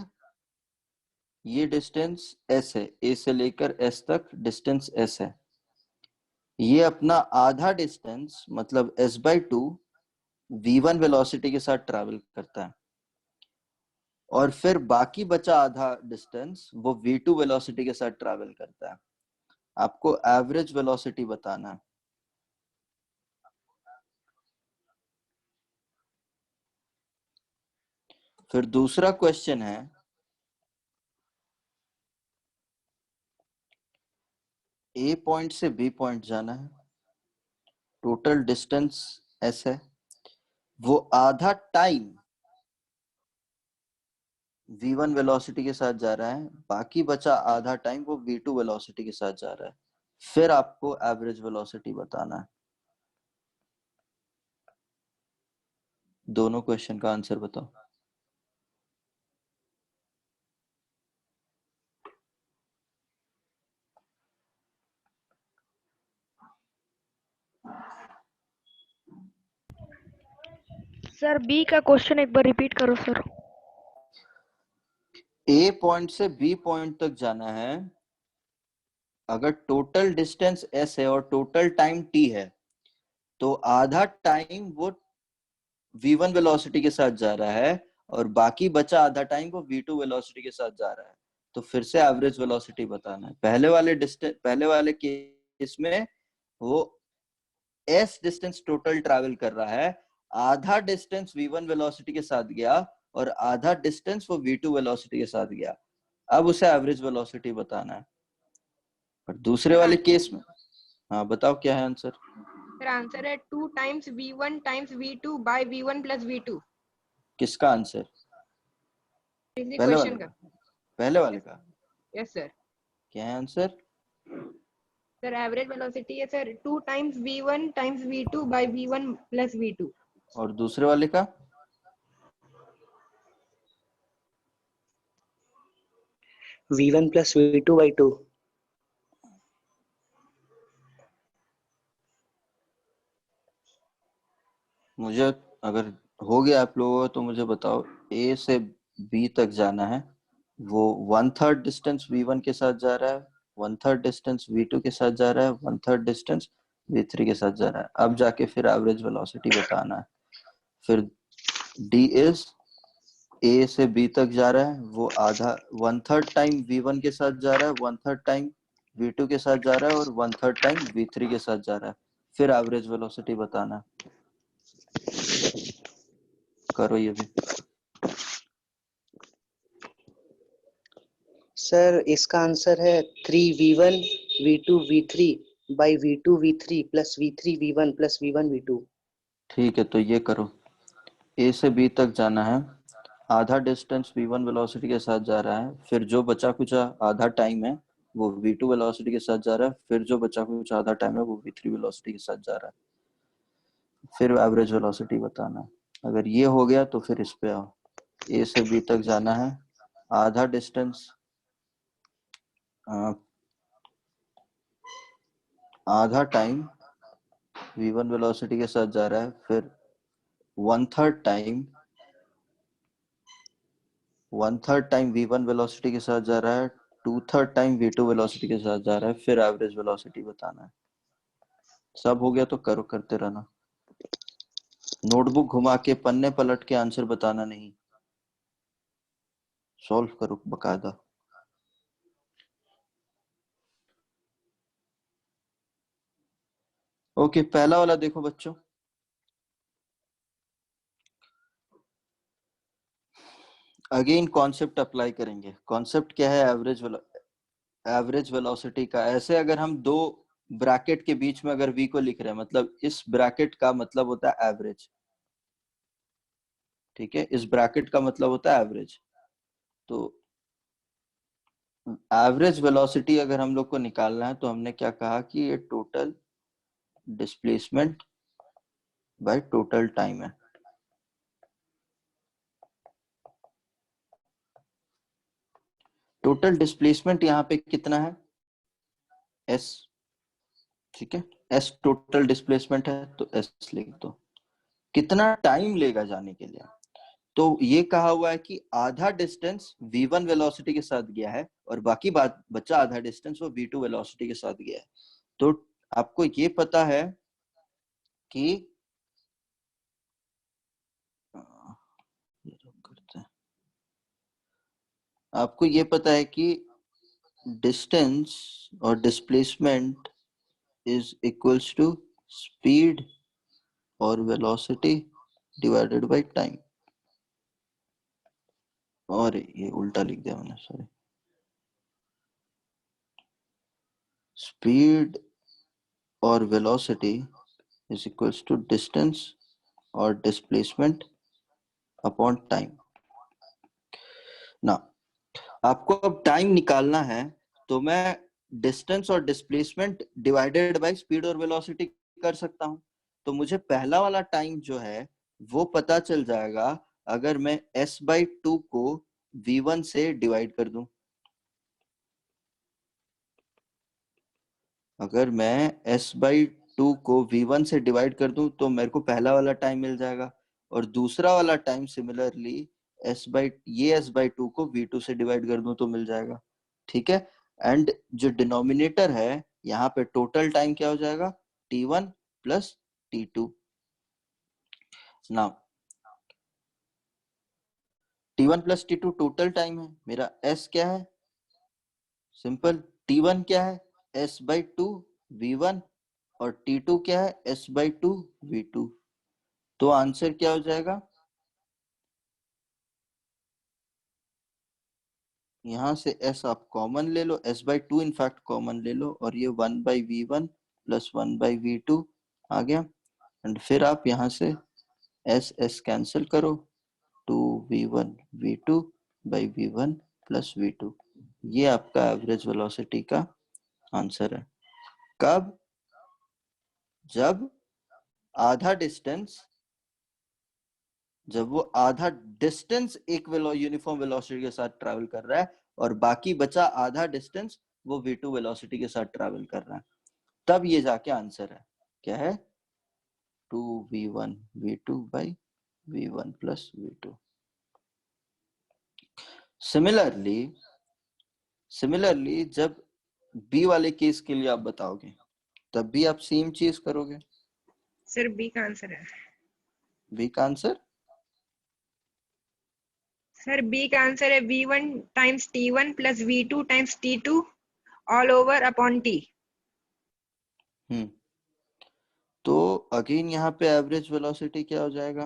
ये डिस्टेंस s है, a से लेकर s तक डिस्टेंस s है। ये अपना आधा डिस्टेंस मतलब s/2 v1 वेलोसिटी के साथ ट्रैवल करता है, और फिर बाकी बचा आधा डिस्टेंस वो v2 वेलोसिटी के साथ ट्रैवल करता है। आपको एवरेज वेलोसिटी बताना है। फिर दूसरा क्वेश्चन है, ए पॉइंट से बी पॉइंट जाना है, टोटल डिस्टेंस s है, वो आधा टाइम v1 वेलोसिटी के साथ जा रहा है, बाकी बचा आधा टाइम वो v2 वेलोसिटी के साथ जा रहा है। फिर आपको एवरेज वेलोसिटी बताना है। दोनों क्वेश्चन का आंसर बताओ। सर बी का क्वेश्चन एक बार रिपीट करो सर। ए पॉइंट से बी पॉइंट तक जाना है, अगर टोटल डिस्टेंस s है और टोटल टाइम t है, तो आधा टाइम वो v1 वेलोसिटी के साथ जा रहा है और बाकी बचा आधा टाइम वो v2 वेलोसिटी के साथ जा रहा है। तो फिर से एवरेज वेलोसिटी बताना है। पहले वाले केस में वो s डिस्टेंस टोटल ट्रैवल कर रहा है, आधा डिस्टेंस v1 वेलोसिटी के साथ गया और आधा डिस्टेंस वो v2 वेलोसिटी के साथ गया। अब उसे एवरेज वेलोसिटी बताना है। और दूसरे वाले केस में, हाँ बताओ क्या है आंसर? सर आंसर है 2 times v1 times v2 by v1 plus v2। किसका आंसर? पहले वाले का? Yes sir. क्या है आंसर? सर एवरेज वेलोसिटी है sir 2 times v1 times v2 by v1 plus v2। और दूसरे वाले का? v1 plus v2 by 2। मुझे अगर हो गया आप लोगों को तो मुझे बताओ। ए से बी तक जाना है, वो 1/3 डिस्टेंस v1 के साथ जा रहा है, 1/3 डिस्टेंस v2 के साथ जा रहा है, 1/3 डिस्टेंस v3 के साथ जा रहा है। अब जाके फिर एवरेज वेलोसिटी बताना है। फिर डी इज ए से बी तक जा रहा है, वो आधा 1/3 टाइम v1 के साथ जा रहा है, 1/3 टाइम v2 के साथ जा रहा है और 1/3 टाइम v3 के साथ जा रहा है। फिर एवरेज वेलोसिटी बताना है। करो ये भी। सर इसका आंसर है 3v1 v2 v3 by v2 v3 plus v3 v1 plus v1 v2। ठीक है, तो ये करो। ए से बी तक जाना है, आधा डिस्टेंस v1 वेलोसिटी के साथ जा रहा है, फिर जो बचा कुछ आधा टाइम है वो v2 वेलोसिटी के साथ जा रहा है, फिर जो बचा कुछ आधा टाइम है वो v3 वेलोसिटी के साथ जा रहा है। फिर एवरेज वेलोसिटी बताना है। अगर ये हो गया तो फिर इस पे आओ। ए से बी तक जाना है, आधा डिस्टेंस आधा टाइम v1 वेलोसिटी के साथ जा रहा है, फिर 1/3 टाइम v1 वेलोसिटी के साथ जा रहा है, 2/3 टाइम v2 वेलोसिटी के साथ जा रहा है। फिर एवरेज वेलोसिटी बताना है। सब हो गया तो करो, करते रहना। नोटबुक घुमा के पन्ने पलट के आंसर बताना नहीं, सॉल्व करो बकायदा। ओके, पहला वाला देखो बच्चों। अगेन कॉन्सेप्ट अप्लाई करेंगे। कॉन्सेप्ट क्या है? एवरेज वेलोसिटी का। ऐसे अगर हम दो ब्रैकेट के बीच में अगर v को लिख रहे हैं, मतलब इस ब्रैकेट का मतलब होता है एवरेज, ठीक है, इस ब्रैकेट का मतलब होता है एवरेज। तो एवरेज वेलोसिटी अगर हम लोग को निकालना है तो हमने क्या कहा कि ये total displacement bye total time है। टोटल डिस्प्लेसमेंट यहाँ पे कितना है? s, ठीक है, s टोटल डिस्प्लेसमेंट है तो s लिख दो। कितना टाइम लेगा जाने के लिए? तो ये कहा हुआ है कि आधा डिस्टेंस v1 वेलोसिटी के साथ गया है और बाकी बात बचा आधा डिस्टेंस वो v2 वेलोसिटी के साथ गया है। तो आपको ये पता है कि आपको ये पता है कि डिस्टेंस और displacement is equals to speed और वेलोसिटी डिवाइडेड बाय टाइम। और ये उल्टा लिख दिया मैंने, सॉरी। स्पीड और velocity is equals to distance और डिस्प्लेसमेंट अपॉन टाइम ना। आपको अब टाइम निकालना है तो मैं डिस्टेंस और डिस्प्लेसमेंट डिवाइडेड बाय स्पीड और वेलोसिटी कर सकता हूं। तो मुझे पहला वाला टाइम जो है वो पता चल जाएगा अगर मैं s/2 को v1 से डिवाइड कर दूं। अगर मैं s/2 को v1 से डिवाइड कर दूं तो मेरे को पहला वाला टाइम मिल जाएगा और दूसरा वाला टाइम सिमिलरली s/2 को v2 से डिवाइड कर दूं तो मिल जाएगा, ठीक है। एंड जो डिनोमिनेटर है यहाँ पे टोटल टाइम क्या हो जाएगा? t1 plus t2। Now t1 plus t2 total time है। मेरा s क्या है? सिंपल। t1 क्या है? s/2 v1 और t2 क्या है? s/2 v2। तो आंसर क्या हो जाएगा? यहाँ से s आप कॉमन ले लो, s/2 इनफैक्ट कॉमन ले लो और ये 1/v1 प्लस 1/v2 आ गया। एंड फिर आप यहाँ से s कैंसिल करो, 2v1 v2 by v1 plus v2। ये आपका एवरेज वेलोसिटी का आंसर है। कब? जब आधा डिस्टेंस, जब वो आधा डिस्टेंस एक यूनिफॉर्म वेलोसिटी के साथ ट्रैवल कर रहा है और बाकी बचा आधा डिस्टेंस वो v2 वेलोसिटी के साथ ट्रैवल कर रहा है, तब ये जाके आंसर है। क्या है? 2v1 v2 by v1 plus v2। Similarly जब बी वाले केस के लिए आप बताओगे तब भी आप सेम चीज करोगे। सर बी का आंसर है। बी का आंसर सर बी का आंसर है v1 times t1 plus v2 times t2 all over upon t। तो अगेन यहाँ पे एवरेज वेलोसिटी क्या हो जाएगा?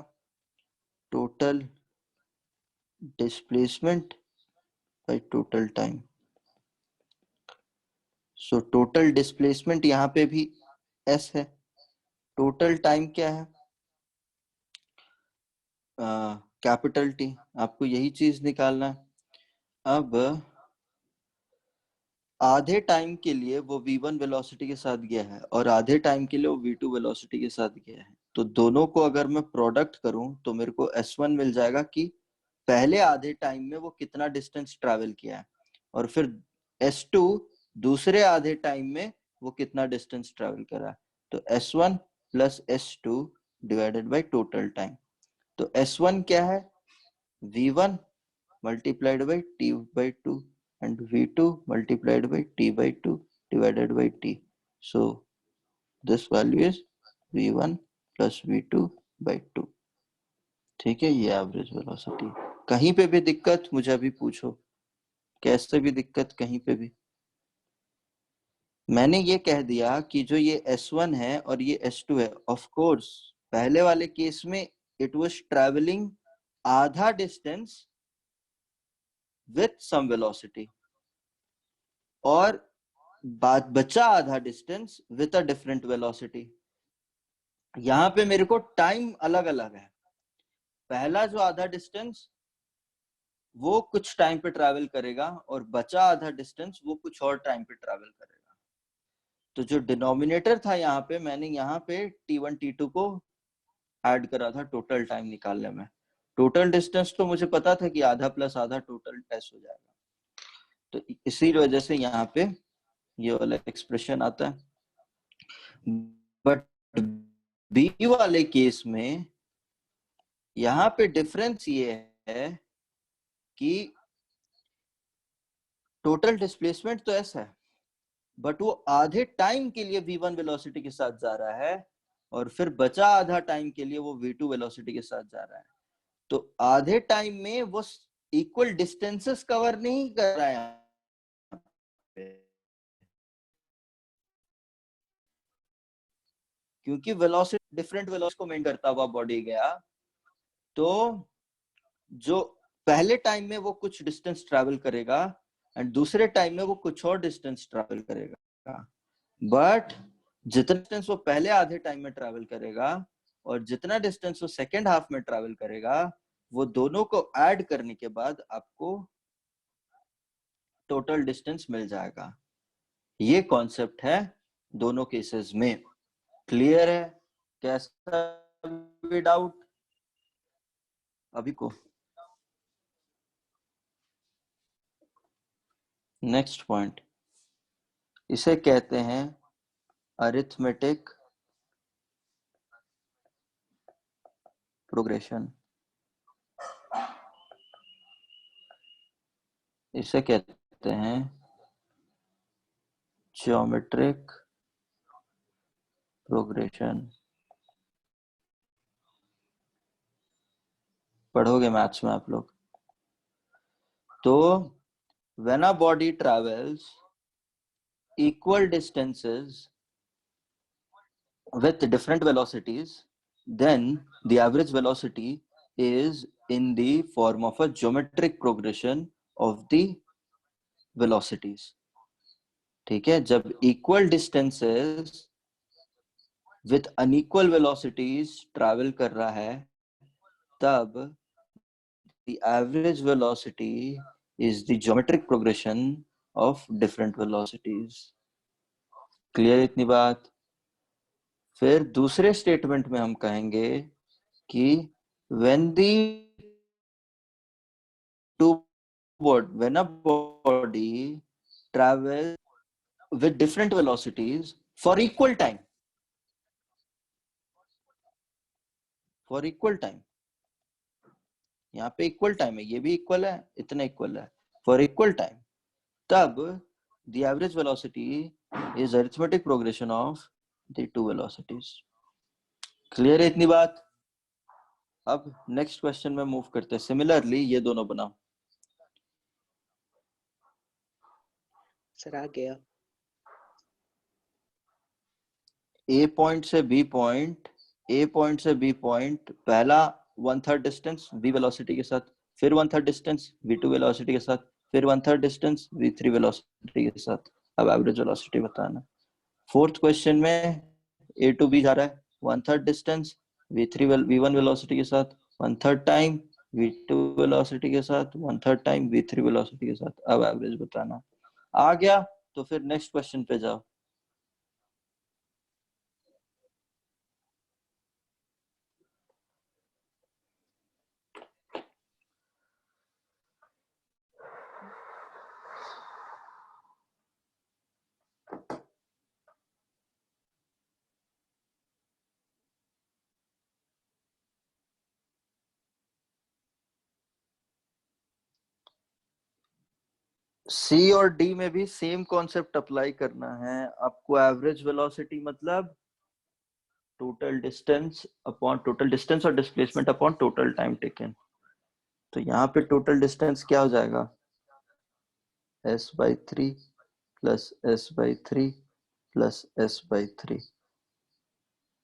Total displacement bye total time. So total displacement यहाँ पे भी s है, टोटल टाइम क्या है? Capital T। आपको यही चीज निकालना है। अब आधे टाइम के लिए वो v1 वेलोसिटी के साथ गया है और आधे टाइम के लिए वो v2 वेलोसिटी के साथ गया है, तो दोनों को अगर मैं प्रोडक्ट करूं तो मेरे को s1 मिल जाएगा कि पहले आधे टाइम में वो कितना डिस्टेंस ट्रैवल किया है, और फिर s2 दूसरे आधे टाइम में वो कितना डिस्टेंस ट्रैवल करा है। तो s1 plus s2 divided by total time. तो s1 क्या है? v1 multiplied by t by 2 and v2 multiplied by t by 2 divided by t. So this value is v1 plus v2 by 2. ठीक है, ये average velocity. कहीं पे भी दिक्कत मुझे अभी पूछो, कैसे भी दिक्कत कहीं पे भी। मैंने ये कह दिया कि जो ये s1 है और ये s2 है, ऑफ कोर्स पहले वाले केस में इट वाज ट्रैवलिंग आधा डिस्टेंस with some velocity और बचा आधा distance with a different velocity। यहाँ पे मेरे को टाइम अलग अलग है। पहला जो आधा डिस्टेंस वो कुछ टाइम पे ट्रैवल करेगा और बचा आधा डिस्टेंस वो कुछ और टाइम पे ट्रैवल करेगा। तो जो डिनोमिनेटर था यहाँ पे, मैंने यहाँ पे t1 t2 को ऐड करा था टोटल टाइम निकालने में। टोटल डिस्टेंस तो मुझे पता था कि आधा प्लस आधा टोटल टेस्ट हो जाएगा, तो इसी वजह से यहाँ पे ये वाला एक्सप्रेशन आता है। बट बी वाले केस में यहाँ पे डिफरेंस ये है कि टोटल डिस्प्लेसमेंट तो ऐसा है, बट वो आधे टाइम के लिए v1 वेलोसिटी के साथ जा रहा है और फिर बचा आधा टाइम के लिए वो v2 वेलोसिटी के साथ जा रहा है। तो आधे टाइम में वो इक्वल डिस्टेंसेस कवर नहीं कर रहा है, क्योंकि वेलोसिटी डिफरेंट वेलोसिटी को मेंटेन करता हुआ बॉडी गया, तो जो पहले टाइम में वो कुछ डिस्टेंस ट्रैवल करेगा एंड दूसरे टाइम में वो कुछ और डिस्टेंस ट्रैवल करेगा। बट जितना डिस्टेंस वो पहले आधे टाइम में ट्रैवल करेगा और जितना डिस्टेंस वो सेकेंड हाफ में ट्रैवल करेगा, वो दोनों को ऐड करने के बाद आपको टोटल डिस्टेंस मिल जाएगा। ये कॉन्सेप्ट है दोनों केसेस में। क्लियर है? कैसा भी डाउट अभी को? नेक्स्ट पॉइंट, इसे कहते हैं अरिथमेटिक प्रोग्रेशन। इसे कहते हैं ज्योमेट्रिक प्रोग्रेशन। पढ़ोगे मैथ्स में आप लोग। तो when a body travels equal distances with different velocities, then the average velocity is in the form of a geometric progression of the velocities. ठीक है, जब equal distances with unequal velocities travel कर रहा है, तब the average velocity is the geometric progression of different velocities. Clear इतनी बात? फिर दूसरे स्टेटमेंट में हम कहेंगे कि when a body travels with different velocities for equal time, यहाँ पे इक्वल टाइम है, ये भी इक्वल है, इतना इक्वल है, फॉर इक्वल टाइम, तब the average velocity is arithmetic progression of the two velocities. Clear है इतनी बात? अब नेक्स्ट क्वेश्चन में मूव करते हैं। सिमिलरली ये दोनों बनाओ। सर आ गया। ए पॉइंट से बी पॉइंट, ए पॉइंट से बी पॉइंट, पहला 1/3 डिस्टेंस v वेलोसिटी के साथ, फिर 1/3 डिस्टेंस v2 वेलोसिटी के साथ, फिर 1/3 डिस्टेंस v3 वेलोसिटी के साथ। अब एवरेज वेलोसिटी बताना। फोर्थ क्वेश्चन में ए टू बी जा रहा है, 1/3 डिस्टेंस v1 वेलोसिटी के साथ, 1/3 टाइम v2 वेलोसिटी के साथ, 1/3 टाइम v3 वेलोसिटी के साथ। अब एवरेज बताना। आ गया तो फिर नेक्स्ट क्वेश्चन पे जाओ। सी और डी में भी सेम कॉन्सेप्ट अप्लाई करना है आपको। एवरेज वेलोसिटी मतलब टोटल डिस्टेंस और displacement upon total time taken. तो यहाँ पे टोटल डिस्टेंस क्या हो जाएगा, s/3 plus s/3 plus s/3,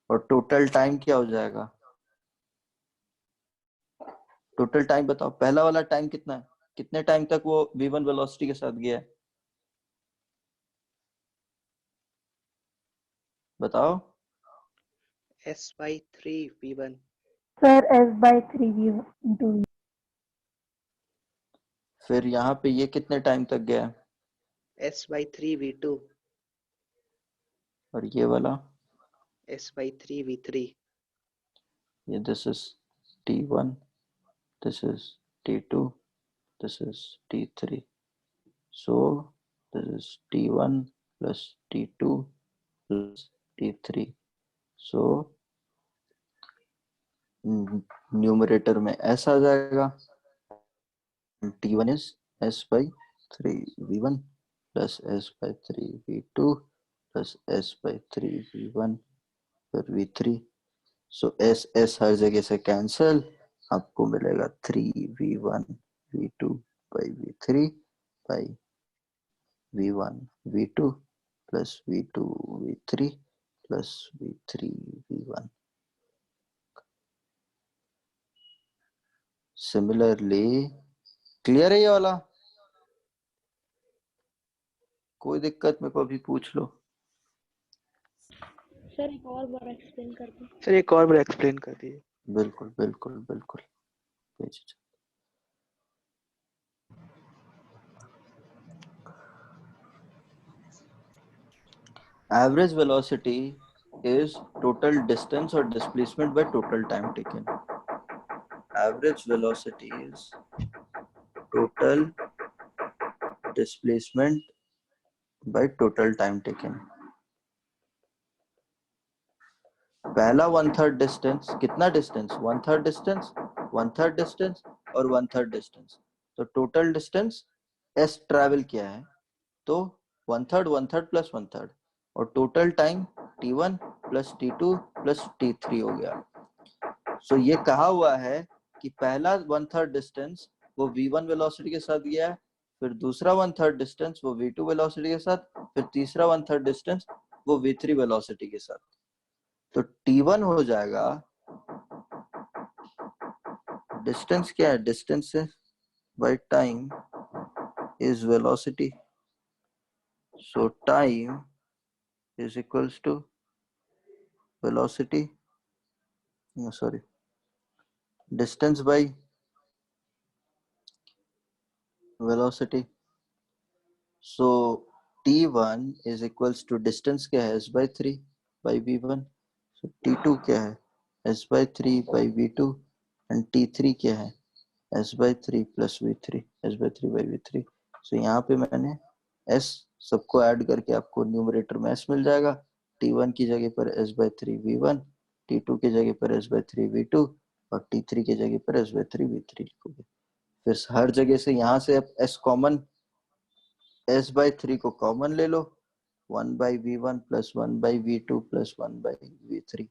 और टोटल टाइम क्या हो जाएगा। टोटल टाइम बताओ, पहला वाला टाइम कितना है, कितने टाइम तक वो v1 वेलोसिटी के साथ गया है, बताओ। s/3 v1। Sir s/3 v into v। फिर यहाँ पे ये कितने टाइम तक गया है, s/3 v2। और ये वाला s/3 v3। ये this is t1, this is t2, this is t3, so this is t1 plus t2 plus t3, so numerator में s आ जाएगा। t1 is s/3 v1 plus s/3 v2 plus s/3 v1 फिर v3, so s हर जगह से cancel, आपको मिलेगा 3v1 v2 by v3 by v1 v2 plus v2 v3 plus v3 v1। Similarly clear है ये वाला, कोई दिक्कत मेरे को अभी पूछ लो। सर एक और बार एक्सप्लेन कर दो। सर एक और बार एक्सप्लेन कर दिए। बिल्कुल बिल्कुल बिल्कुल। Average velocity is total distance or displacement by total time taken. Average velocity is total displacement by total time taken. पहला 1/3 डिस्टेंस, कितना डिस्टेंस, 1/3 डिस्टेंस, 1/3 डिस्टेंस और 1/3 डिस्टेंस, तो टोटल डिस्टेंस s ट्रैवल किया है, तो 1/3 1/3 प्लस 1/3, और total time t1 plus t2 plus t3 हो गया। सो ये कहा हुआ है कि पहला 1/3 डिस्टेंस वो v1 वेलोसिटी के साथ गया है, फिर दूसरा 1/3 डिस्टेंस वो v2 वेलोसिटी के साथ, फिर तीसरा 1/3 डिस्टेंस वो v3 वेलोसिटी के साथ। तो t1 हो जाएगा, डिस्टेंस क्या है, डिस्टेंस है by time is velocity, so time is equals to velocity, no, sorry, distance by velocity, so t1 is equals to distance क्या है s/3 by v1, so t2 क्या है s/3 by v2 and t3 क्या है s/3 plus v3, s/3 by v3। so यहाँ पे मैंने s सबको ऐड करके आपको न्यूमरेटर में s मिल जाएगा, t1 की जगह पर s/3 v1, t2 की जगह पर s/3 v2 और t3 की जगह पर s/3 v3 लिखोगे। फिर हर जगह से यहाँ से अब s कॉमन, s/3 को कॉमन ले लो, 1/v1 plus 1/v2 plus 1/v3,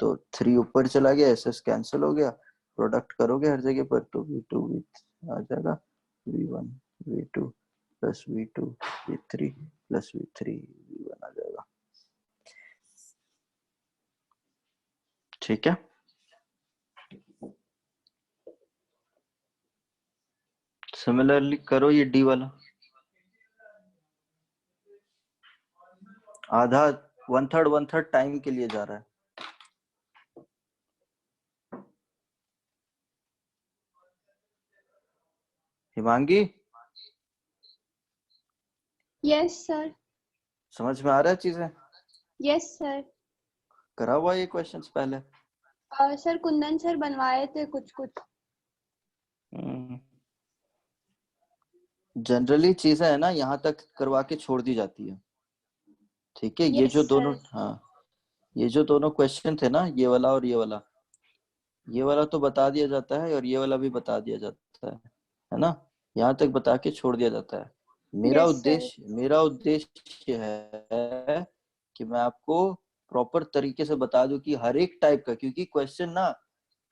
तो 3 ऊपर चला गया, s कैंसिल हो गया, प्रोडक्ट करोगे हर जगह पर तो v2 v आ जाएगा v1 v2 plus v2 v3 plus v3 v1 आ जाएगा। ठीक है, सिमिलरली करो ये डी वाला, आधा 1/3 टाइम के लिए जा रहा है। Himangi yes sir. समझ में आ रहा है चीजें? Yes sir. करा हुआ ये क्वेश्चंस पहले? सर कुंदन सर बनवाए थे कुछ कुछ। जनरली चीजें है ना यहाँ तक करवा के छोड़ दी जाती है। ठीक है, ये Yes, जो दोनों, sir. हाँ ये जो दोनों क्वेश्चन थे ना, ये वाला और ये वाला तो बता दिया जाता है और ये वाला भी बता दिया जाता है ना, यहाँ तक बता के छोड़ दिया जाता है। मेरा Yes, sir. उद्देश्य है कि मैं आपको प्रॉपर तरीके से बता दूं कि हर एक टाइप का, क्योंकि क्वेश्चन ना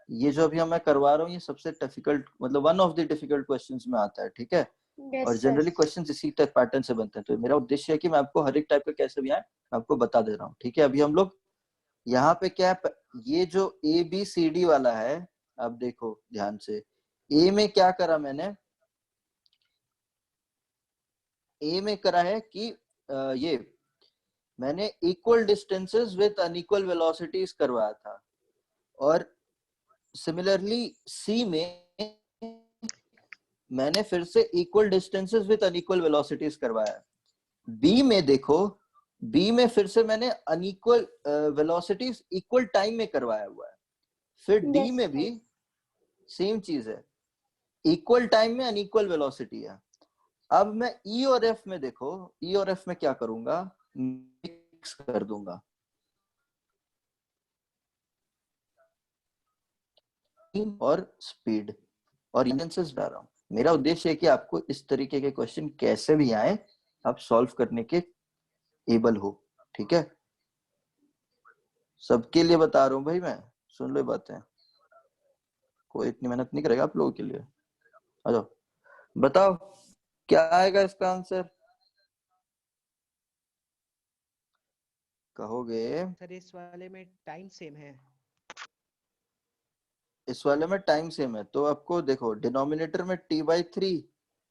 ये जो अभी मैं करवा रहा हूँ ये सबसे डिफिकल्ट, मतलब one of the difficult questions में आता है। ठीक है, Yes, और sir. जनरली क्वेश्चंस इसी टाइप पैटर्न से बनते हैं, तो मेरा उद्देश्य है कि मैं आपको हर एक टाइप का कैसे भी आए मैं आपको बता दे रहा हूँ। ठीक है, अभी हम लोग यहाँ पे क्या है, ये जो ए बी सी डी वाला है, अब देखो ध्यान से, ए में क्या करा मैंने, ए में करा है कि ये मैंने equal distances with unequal velocities करवाया था, और सिमिलरली सी में मैंने फिर से equal distances with unequal velocities करवाया। बी में देखो, बी में फिर से मैंने अनइक्वल वेलोसिटीज इक्वल टाइम में करवाया हुआ है। फिर डी Yes, में भी सेम चीज है, इक्वल टाइम में अनइक्वल वेलोसिटी है। अब मैं ई और एफ में देखो, ई और एफ में क्या करूंगा, मिक्स कर दूंगा। और स्पीड और इंडेंसेस डाल रहा हूं। मेरा उद्देश्य है कि आपको इस तरीके के क्वेश्चन कैसे भी आए आप सॉल्व करने के एबल हो। ठीक है, सबके लिए बता रहा हूं भाई, मैं सुन लो बातें, कोई इतनी मेहनत नहीं करेगा आप लोगों के लिए। आ जाओ, बताओ क्या आएगा इसका आंसर, कहोगे? सर इस वाले में टाइम सेम है। इस वाले में टाइम सेम है तो आपको देखो डिनोमिनेटर में t/3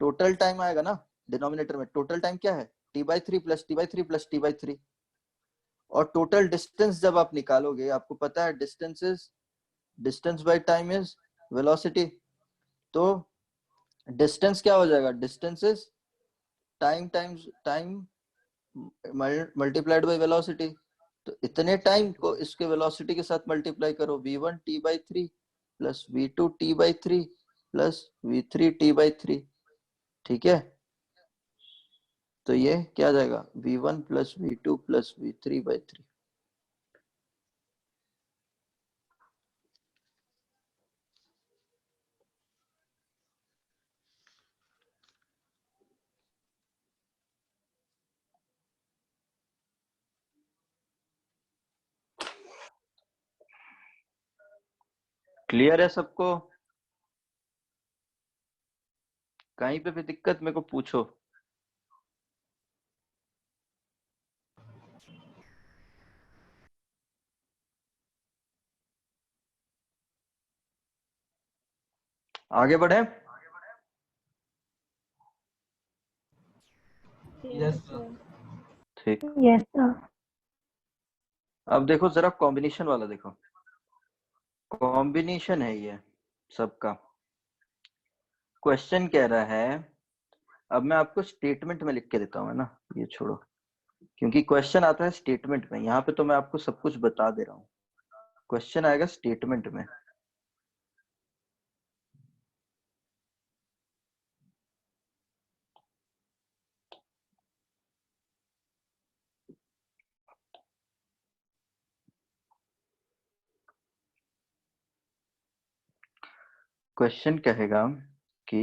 टोटल टाइम आएगा ना, डिनोमिनेटर में टोटल टाइम क्या है, t/3 plus t/3 plus t/3, और टोटल डिस्टेंस जब आप निकालोगे आपको पता है distance by time is velocity, तो डिस्टेंस क्या हो जाएगा, distance is time times time multiplied by velocity, तो इतने टाइम को इसके वेलोसिटी के साथ मल्टीप्लाई करो, v1 t/3 plus v2 t/3 plus v3 t/3। ठीक है, तो ये क्या आ जाएगा, v1 plus v2 plus v3/3। Clear है सबको? कहीं पे भी दिक्कत मेरे को पूछो। आगे बढ़े? Yes, sir. ठीक, Yes, sir. अब देखो जरा कॉम्बिनेशन वाला देखो, कॉम्बिनेशन है ये सबका। क्वेश्चन कह रहा है, अब मैं आपको स्टेटमेंट में लिख के देता हूँ ना, ये छोड़ो, क्योंकि क्वेश्चन आता है स्टेटमेंट में, यहाँ पे तो मैं आपको सब कुछ बता दे रहा हूँ, क्वेश्चन आएगा स्टेटमेंट में। क्वेश्चन कहेगा कि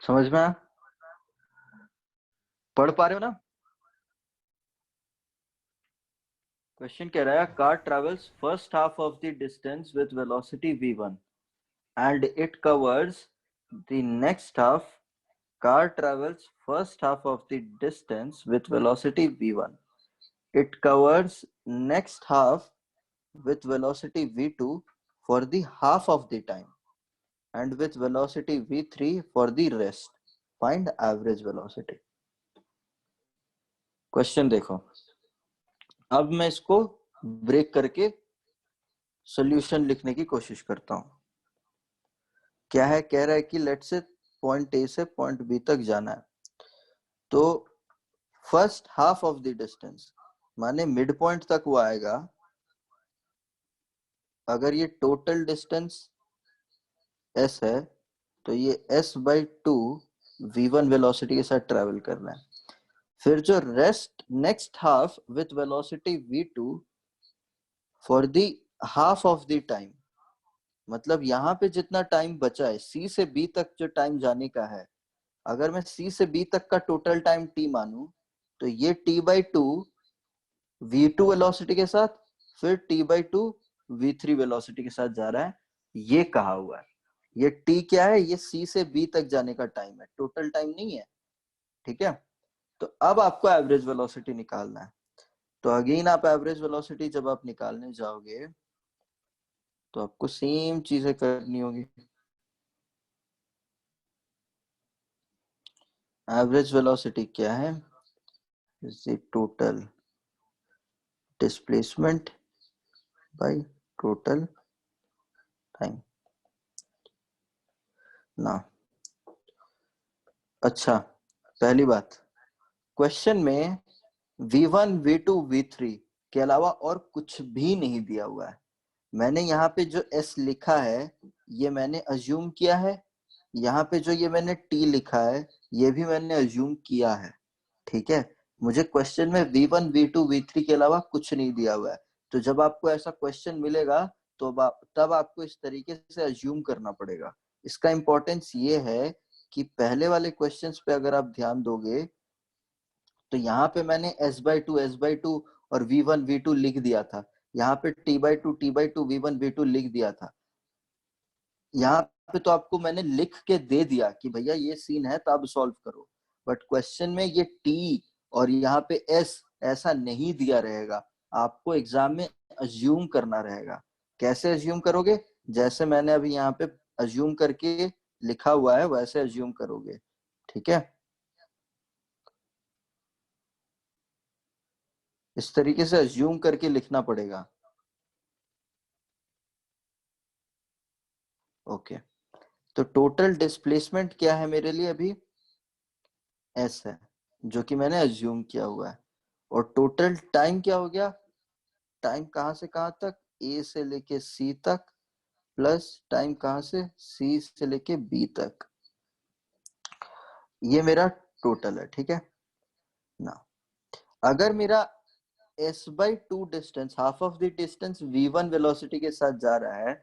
समझ में आया? पढ़ पा रहे हो ना? क्वेश्चन कह रहा है car travels first half of the distance with velocity v1 and it covers the next half. Car travels first half of the distance with velocity v1. It covers next half with velocity v2 for the half of the time and with velocity v3 for the rest. Find average velocity. Question देखो, अब मैं इसको break करके solution लिखने की कोशिश करता हूं। क्या है, कह रहा है कि लेट्स से पॉइंट ए से पॉइंट बी तक जाना है, तो first half of the distance माने मिड पॉइंट तक वो आएगा। अगर ये टोटल डिस्टेंस s है तो ये s/2 v1 वेलोसिटी के साथ ट्रेवल करना है। फिर जो rest next half with velocity v2 for the half of the time, मतलब यहाँ पे जितना टाइम बचा है c से b तक जो टाइम जाने का है, अगर मैं c से b तक का टोटल टाइम t मानूं तो ये t/2 v2 वेलोसिटी के साथ फिर t/2 v3 वेलोसिटी के साथ जा रहा है। ये कहा हुआ है, ये t क्या है, ये c से b तक जाने का टाइम है, टोटल टाइम नहीं है। ठीक है, तो अब आपको एवरेज वेलोसिटी निकालना है। तो अगेन आप एवरेज वेलोसिटी जब आप निकालने जाओगे तो आपको सेम चीजें करनी होगी। एवरेज वेलोसिटी क्या है, is the total displacement bye total time ना। अच्छा, पहली बात, क्वेश्चन में v1 v2 v3 के अलावा और कुछ भी नहीं दिया हुआ है। मैंने यहाँ पे जो s लिखा है ये मैंने अज्यूम किया है, यहाँ पे जो ये मैंने t लिखा है ये भी मैंने अज्यूम किया है। ठीक है, मुझे क्वेश्चन में v1 v2 v3 के अलावा कुछ नहीं दिया हुआ है। तो जब आपको ऐसा क्वेश्चन मिलेगा तो तब आपको इस तरीके से अज्यूम करना पड़ेगा। इसका इंपॉर्टेंस ये है कि पहले वाले क्वेश्चंस पे अगर आप ध्यान दोगे तो यहाँ पे मैंने s/2 और v1 v2 लिख दिया था, यहाँ पे t/2 v1 v2 लिख दिया था। यहाँ पे तो आपको मैंने लिख के दे दिया कि भैया ये सीन है तो आप सॉल्व करो, बट क्वेश्चन में ये t और यहाँ पे s ऐसा नहीं दिया रहेगा। आपको एग्जाम में अज्यूम करना रहेगा। कैसे अज्यूम करोगे, जैसे मैंने अभी यहाँ पे अज्यूम करके लिखा हुआ है वैसे अज्यूम करोगे। ठीक है, इस तरीके से अज्यूम करके लिखना पड़ेगा। ओके, तो टोटल डिस्प्लेसमेंट क्या है मेरे लिए, अभी s है जो कि मैंने अज्यूम किया हुआ है, और टोटल टाइम क्या हो गया, टाइम कहां से कहां तक, a से लेके c तक प्लस टाइम कहां से, c से लेके b तक, ये मेरा टोटल है। ठीक है ना, अगर मेरा s/2 distance half of the distance v1 velocity के साथ जा रहा है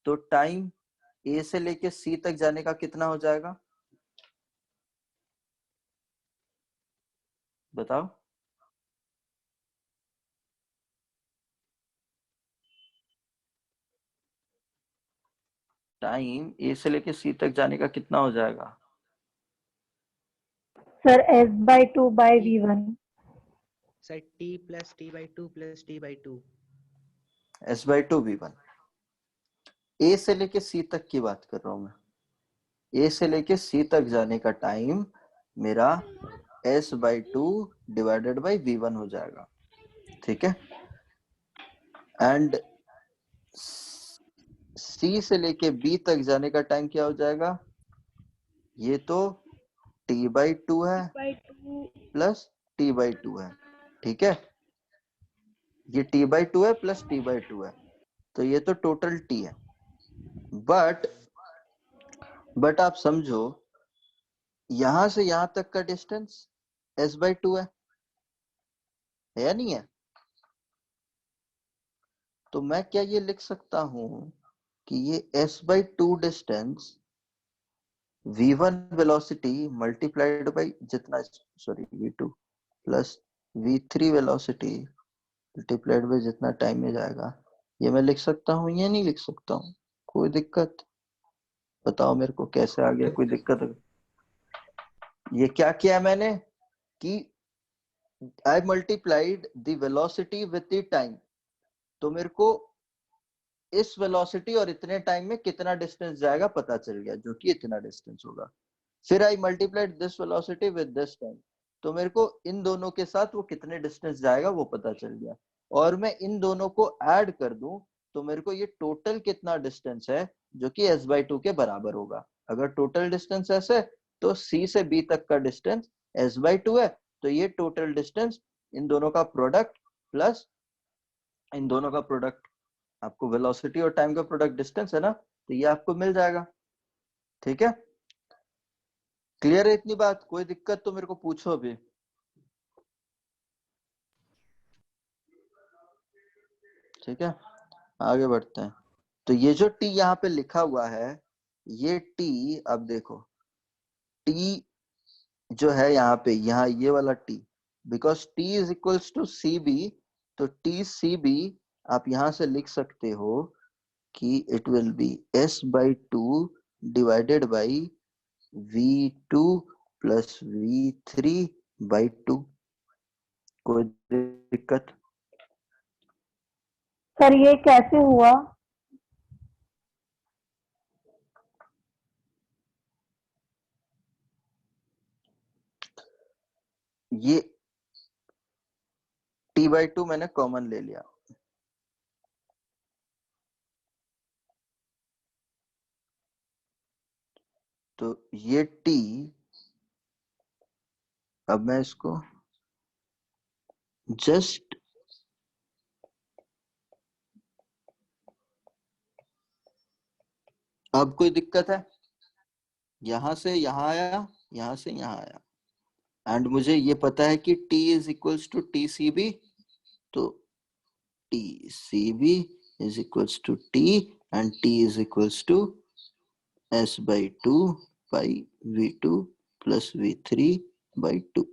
तो टाइम a से लेके c तक जाने का कितना हो जाएगा, बताओ। टाइम a से लेके c तक जाने का कितना हो जाएगा, sir s/2 by v1। Sir t plus t/2 plus t/2। s/2 v1। a से लेके c तक की बात कर रहा हूं मैं, a से लेके c तक जाने का टाइम मेरा s/2 डिवाइडेड बाई v1 हो जाएगा। ठीक है, एंड c से लेके b तक जाने का टाइम क्या हो जाएगा, ये तो t/2 है प्लस t/2 है। ठीक है, ये t/2 है प्लस t/2 है, तो ये तो टोटल t है। बट आप समझो यहां से यहां तक का डिस्टेंस s/2 है या नहीं है, तो मैं क्या ये लिख सकता हूं कि ये s/2 distance v1 velocity multiplied by जितना, sorry v2 plus v3 velocity multiplied by जितना टाइम में जाएगा, ये मैं लिख सकता हूँ या नहीं लिख सकता हूँ? कोई दिक्कत? बताओ मेरे को कैसे आ गया, कोई दिक्कत है? ये क्या किया मैंने कि I multiplied the velocity with the time, तो मेरे को इस वेलोसिटी और इतने टाइम में कितना डिस्टेंस जाएगा पता चल गया, जो कि इतना डिस्टेंस होगा। फिर I multiplied this velocity with this time, तो मेरे को इन दोनों के साथ वो कितने डिस्टेंस जाएगा वो पता चल गया। और मैं इन दोनों को ऐड कर दूं तो मेरे को ये टोटल कितना डिस्टेंस है जो कि s/2 के बराबर होगा। अगर टोटल डिस्टेंस ऐसे तो c से b तक का डिस्टेंस s/2 है, तो ये टोटल डिस्टेंस इन दोनों का प्रोडक्ट प्लस इन दोनों का प्रोडक्ट, आपको वेलोसिटी और टाइम का प्रोडक्ट डिस्टेंस है ना, तो ये आपको मिल जाएगा। ठीक है, क्लियर है इतनी बात? कोई दिक्कत तो मेरे को पूछो अभी। ठीक है, आगे बढ़ते हैं। तो ये जो t यहाँ पे लिखा हुआ है, ये t, अब देखो t जो है यहाँ पे, यहाँ ये वाला t, because t is equals to C B, तो टी सी बी आप यहाँ से लिख सकते हो कि it will be s/2 divided by v2 plus v3/2। कोई दिक्कत? सर ये कैसे हुआ? ये t/2 मैंने कॉमन ले लिया, तो ये t, अब मैं इसको जस्ट अब कोई दिक्कत है? यहां से यहां आया, यहां से यहां आया, एंड मुझे ये पता है कि t is equals to T C B, तो T C B is equals to t and t is equals to s/2 by v2 plus v3/2।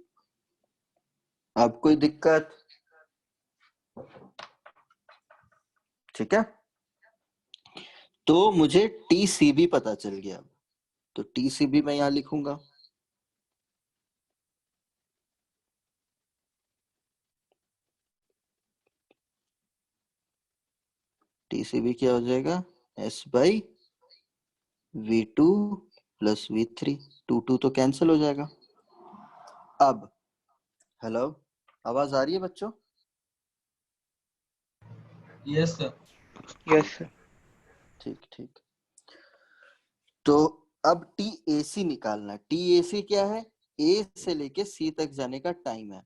अब कोई दिक्कत? ठीक है, तो मुझे टी सी बी पता चल गया, तो टी सी बी मैं यहां लिखूंगा, टी सी बी क्या हो जाएगा, s/v2 प्लस v3, 2 तो कैंसिल हो जाएगा। अब हेलो, आवाज आ रही है बच्चों? Yes sir. Yes sir. ठीक ठीक, तो अब टी ए सी निकालना है। टी ए सी क्या है? ए से लेके सी तक जाने का टाइम है।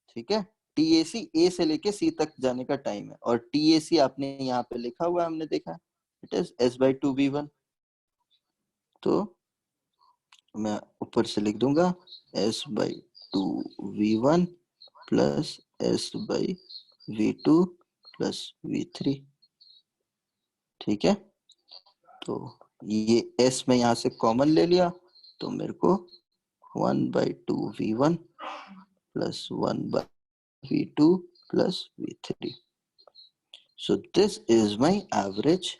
ठीक है, टी ए सी ए से लेके सी तक जाने का टाइम है, और टी ए सी आपने यहाँ पे लिखा हुआ है, हमने देखा, इट इज s/2v1। तो मैं ऊपर से लिख दूंगा s/2v1 plus s/v2 plus v3। ठीक है, तो ये s में यहाँ से कॉमन ले लिया, तो मेरे को 1/2v1 plus 1/v2 plus v3। So this is my average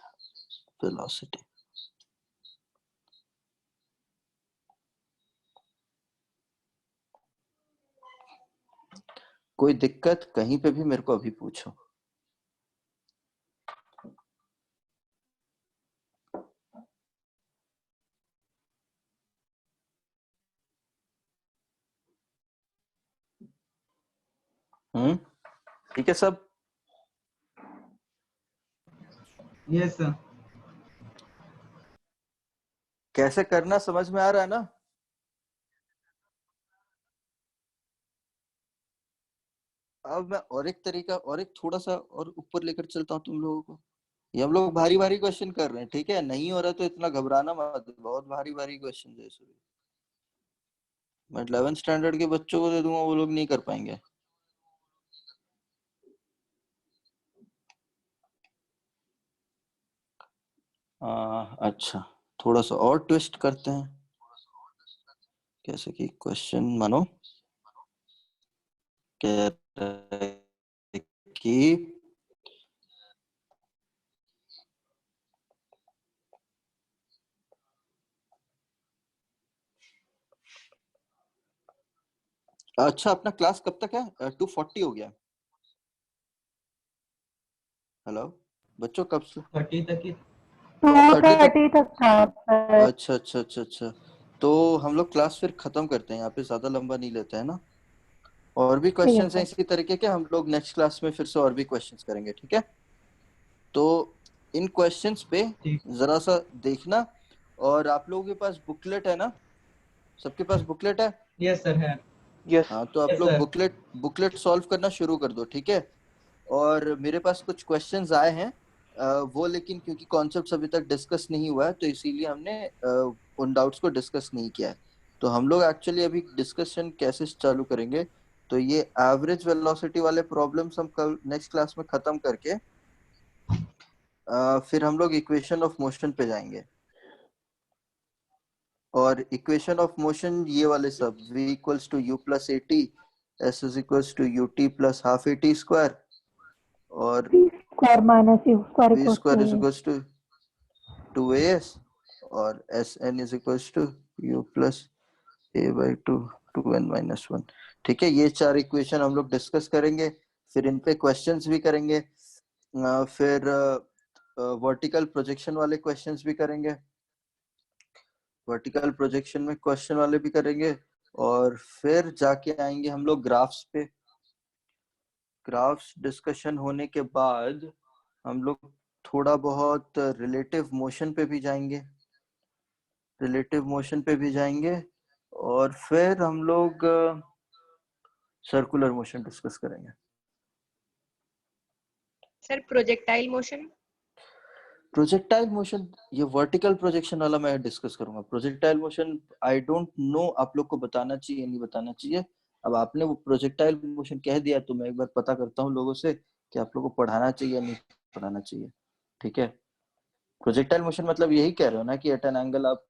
velocity. कोई दिक्कत कहीं पे भी मेरे को अभी पूछो। ठीक है सब? Yes sir. कैसे करना समझ में आ रहा है ना? अब मैं और एक तरीका और एक थोड़ा सा और ऊपर लेकर चलता हूँ तुम लोगों को। ये हम लोग भारी भारी क्वेश्चन कर रहे हैं, ठीक है? नहीं हो रहा तो इतना घबराना मत, बहुत भारी भारी क्वेश्चन है इसमें। मैं 11th स्टैंडर्ड के बच्चों को दे दूंगा, वो लोग नहीं कर पाएंगे। अच्छा, थोड़ा सा और ट्विस्ट करते हैं। कैसे कि क्वेश्चन मानो कह रहा है कि अच्छा अपना क्लास कब तक है? 2:40 हो गया। हेलो बच्चों, कब से? 30 तक ही 2:30 तक था सर। अच्छा अच्छा अच्छा अच्छा, तो हम लोग क्लास फिर खत्म करते हैं यहाँ पे, ज्यादा लंबा नहीं लेते हैं ना। और भी ठीक है क्वेश्चंस हैं सर। इसी तरीके के, हम लोग नेक्स्ट क्लास में फिर से और भी क्वेश्चंस करेंगे, ठीक है? तो इन क्वेश्चंस पे ठीक। जरा सा देखना। और आप लोगों के पास बुकलेट है ना? सबके पास बुकलेट है? यस सर है। यस हाँ, तो आप यस लोग सर। बुकलेट सॉल्व करना शुरू कर दो, ठीक है? और मेरे पास कुछ क्वेश्चंस आए हैं, वो लेकिन क्योंकि कॉन्सेप्ट्स अभी तक डिस्कस नहीं हुआ है तो इसीलिए हमने उन डाउट्स को डिस्कस नहीं किया है। तो हम लोग एक्चुअली अभी डिस्कशन कैसे चालू करेंगे, तो ये एवरेज वेलोसिटी वाले प्रॉब्लम्स हम कल नेक्स्ट क्लास में खत्म करके फिर हम लोग इक्वेशन ऑफ मोशन पे जाएंगे। और इक्वेशन ऑफ मोशन ये वाले सब, v equals to u plus A T, s is equals to U T plus half A T square, और square minus U square v equals square is to equals to 2as, और sn is equals to u plus a by 2n minus 1। ठीक है, ये चार equation हम लोग discuss करेंगे, फिर इन पे क्वेश्चंस भी करेंगे, फिर वर्टिकल प्रोजेक्शन वाले क्वेश्चंस भी करेंगे, वर्टिकल प्रोजेक्शन में क्वेश्चन वाले भी करेंगे, और फिर जाके आएंगे हम लोग ग्राफ्स पे। ग्राफ्स डिस्कशन होने के बाद हम लोग थोड़ा बहुत रिलेटिव मोशन पे भी जाएंगे, रिलेटिव मोशन पे भी जाएंगे, और फिर हम लोग सर्कुलर मोशन डिस्कस करेंगे। Sir projectile motion? Projectile motion ये वर्टिकल प्रोजेक्शन वाला मैं डिस्कस करूंगा। Projectile motion I don't know आप लोग को बताना चाहिए नहीं बताना चाहिए। अब आपने वो प्रोजेक्टाइल मोशन कह दिया तो मैं एक बार पता करता हूँ लोगों से कि आप लोगों को पढ़ाना चाहिए नहीं पढ़ाना चाहिए, ठीक है? प्रोजेक्टाइल मोशन मतलब यही कह रहे हो ना कि एट एन एंगल आप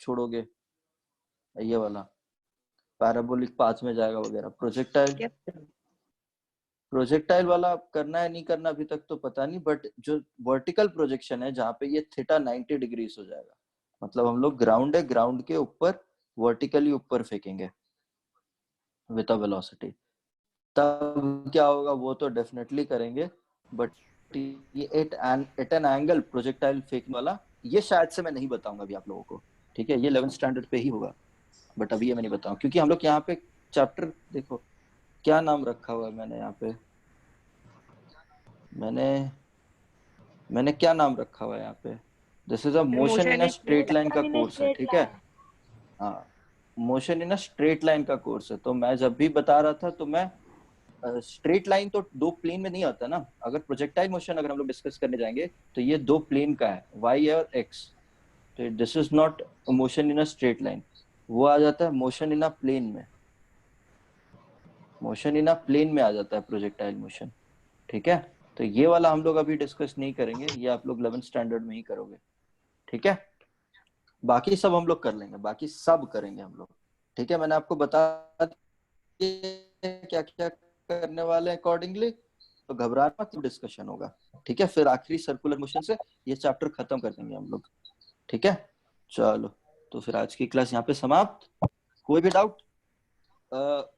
छोड़ोगे, ये वाला पैराबोलिक पाथ में जाएगा वगैरह। प्रोजेक्टाइल वाला आप करना है नहीं करना अभी तक तो पता नहीं, बट जो वर्टिकल प्रोजेक्शन है जहाँ पे ये थीटा 90 डिग्रीज हो जाएगा, मतलब हम लोग ग्राउंड है, ग्राउंड के ऊपर वर्टिकली ऊपर फेंकेंगे विद अ वेलोसिटी, तब क्या होगा वो तो डेफिनेटली करेंगे। बट ये एट एन एंगल प्रोजेक्टाइल फेंकने वाला ये शायद से मैं नहीं बताऊंगा अभी आप लोगों को, ठीक है? ये 11th स्टैंडर्ड पे ही होगा, बट अभी ये मैं नहीं बताऊं क्योंकि हम लोग यहाँ पे चैप्टर देखो क्या नाम रखा हुआ है मैंने यहाँ पे, मैंने क्या नाम रखा हुआ है यहाँ पे, this is a motion in a straight line का कोर्स है, ठीक है? हाँ, motion in a straight line का कोर्स है। तो मैं जब भी बता रहा था तो मैं स्ट्रेट लाइन तो दो प्लेन में नहीं आता ना। अगर प्रोजेक्टाइल मोशन अगर हम लोग डिस्कस करने जाएंगे तो ये दो प्लेन का है, y और x, तो this is not motion in a straight line, वो आ जाता है मोशन इन अ प्लेन में, मोशन इन अ प्लेन में आ जाता है प्रोजेक्टाइल मोशन, ठीक है? तो ये वाला हम लोग अभी डिस्कस नहीं करेंगे, ये आप लोग 11th स्टैंडर्ड में ही करोगे, ठीक है? बाकी सब हम लोग कर लेंगे, बाकी सब करेंगे हम लोग, ठीक है? मैंने आपको बता क्या क्या करने वाले हैं अकॉर्डिंगली, तो घबराना मत, डिस्कशन होगा, ठीक है? फिर आखिरी सर्कुलर मोशन से ये चैप्टर खत्म कर देंगे हम लोग, ठीक है? चलो, तो फिर आज की क्लास यहाँ पे समाप्त। कोई भी डाउट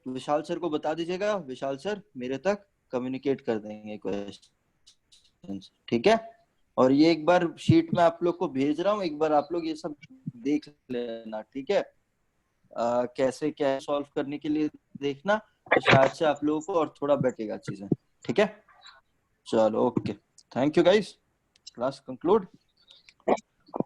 विशाल सर को बता दीजिएगा, विशाल सर मेरे तक कम्युनिकेट कर देंगे क्वेश्चन, ठीक है? और ये एक बार शीट में आप लोग को भेज रहा हूँ, एक बार आप लोग ये सब देख लेना, ठीक है? कैसे क्या सॉल्व करने के लिए देखना, तो शायद से आप लोगों को और थोड़ा बैठेगा चीजें, ठीक है? चलो okay, thank you guys, class conclude.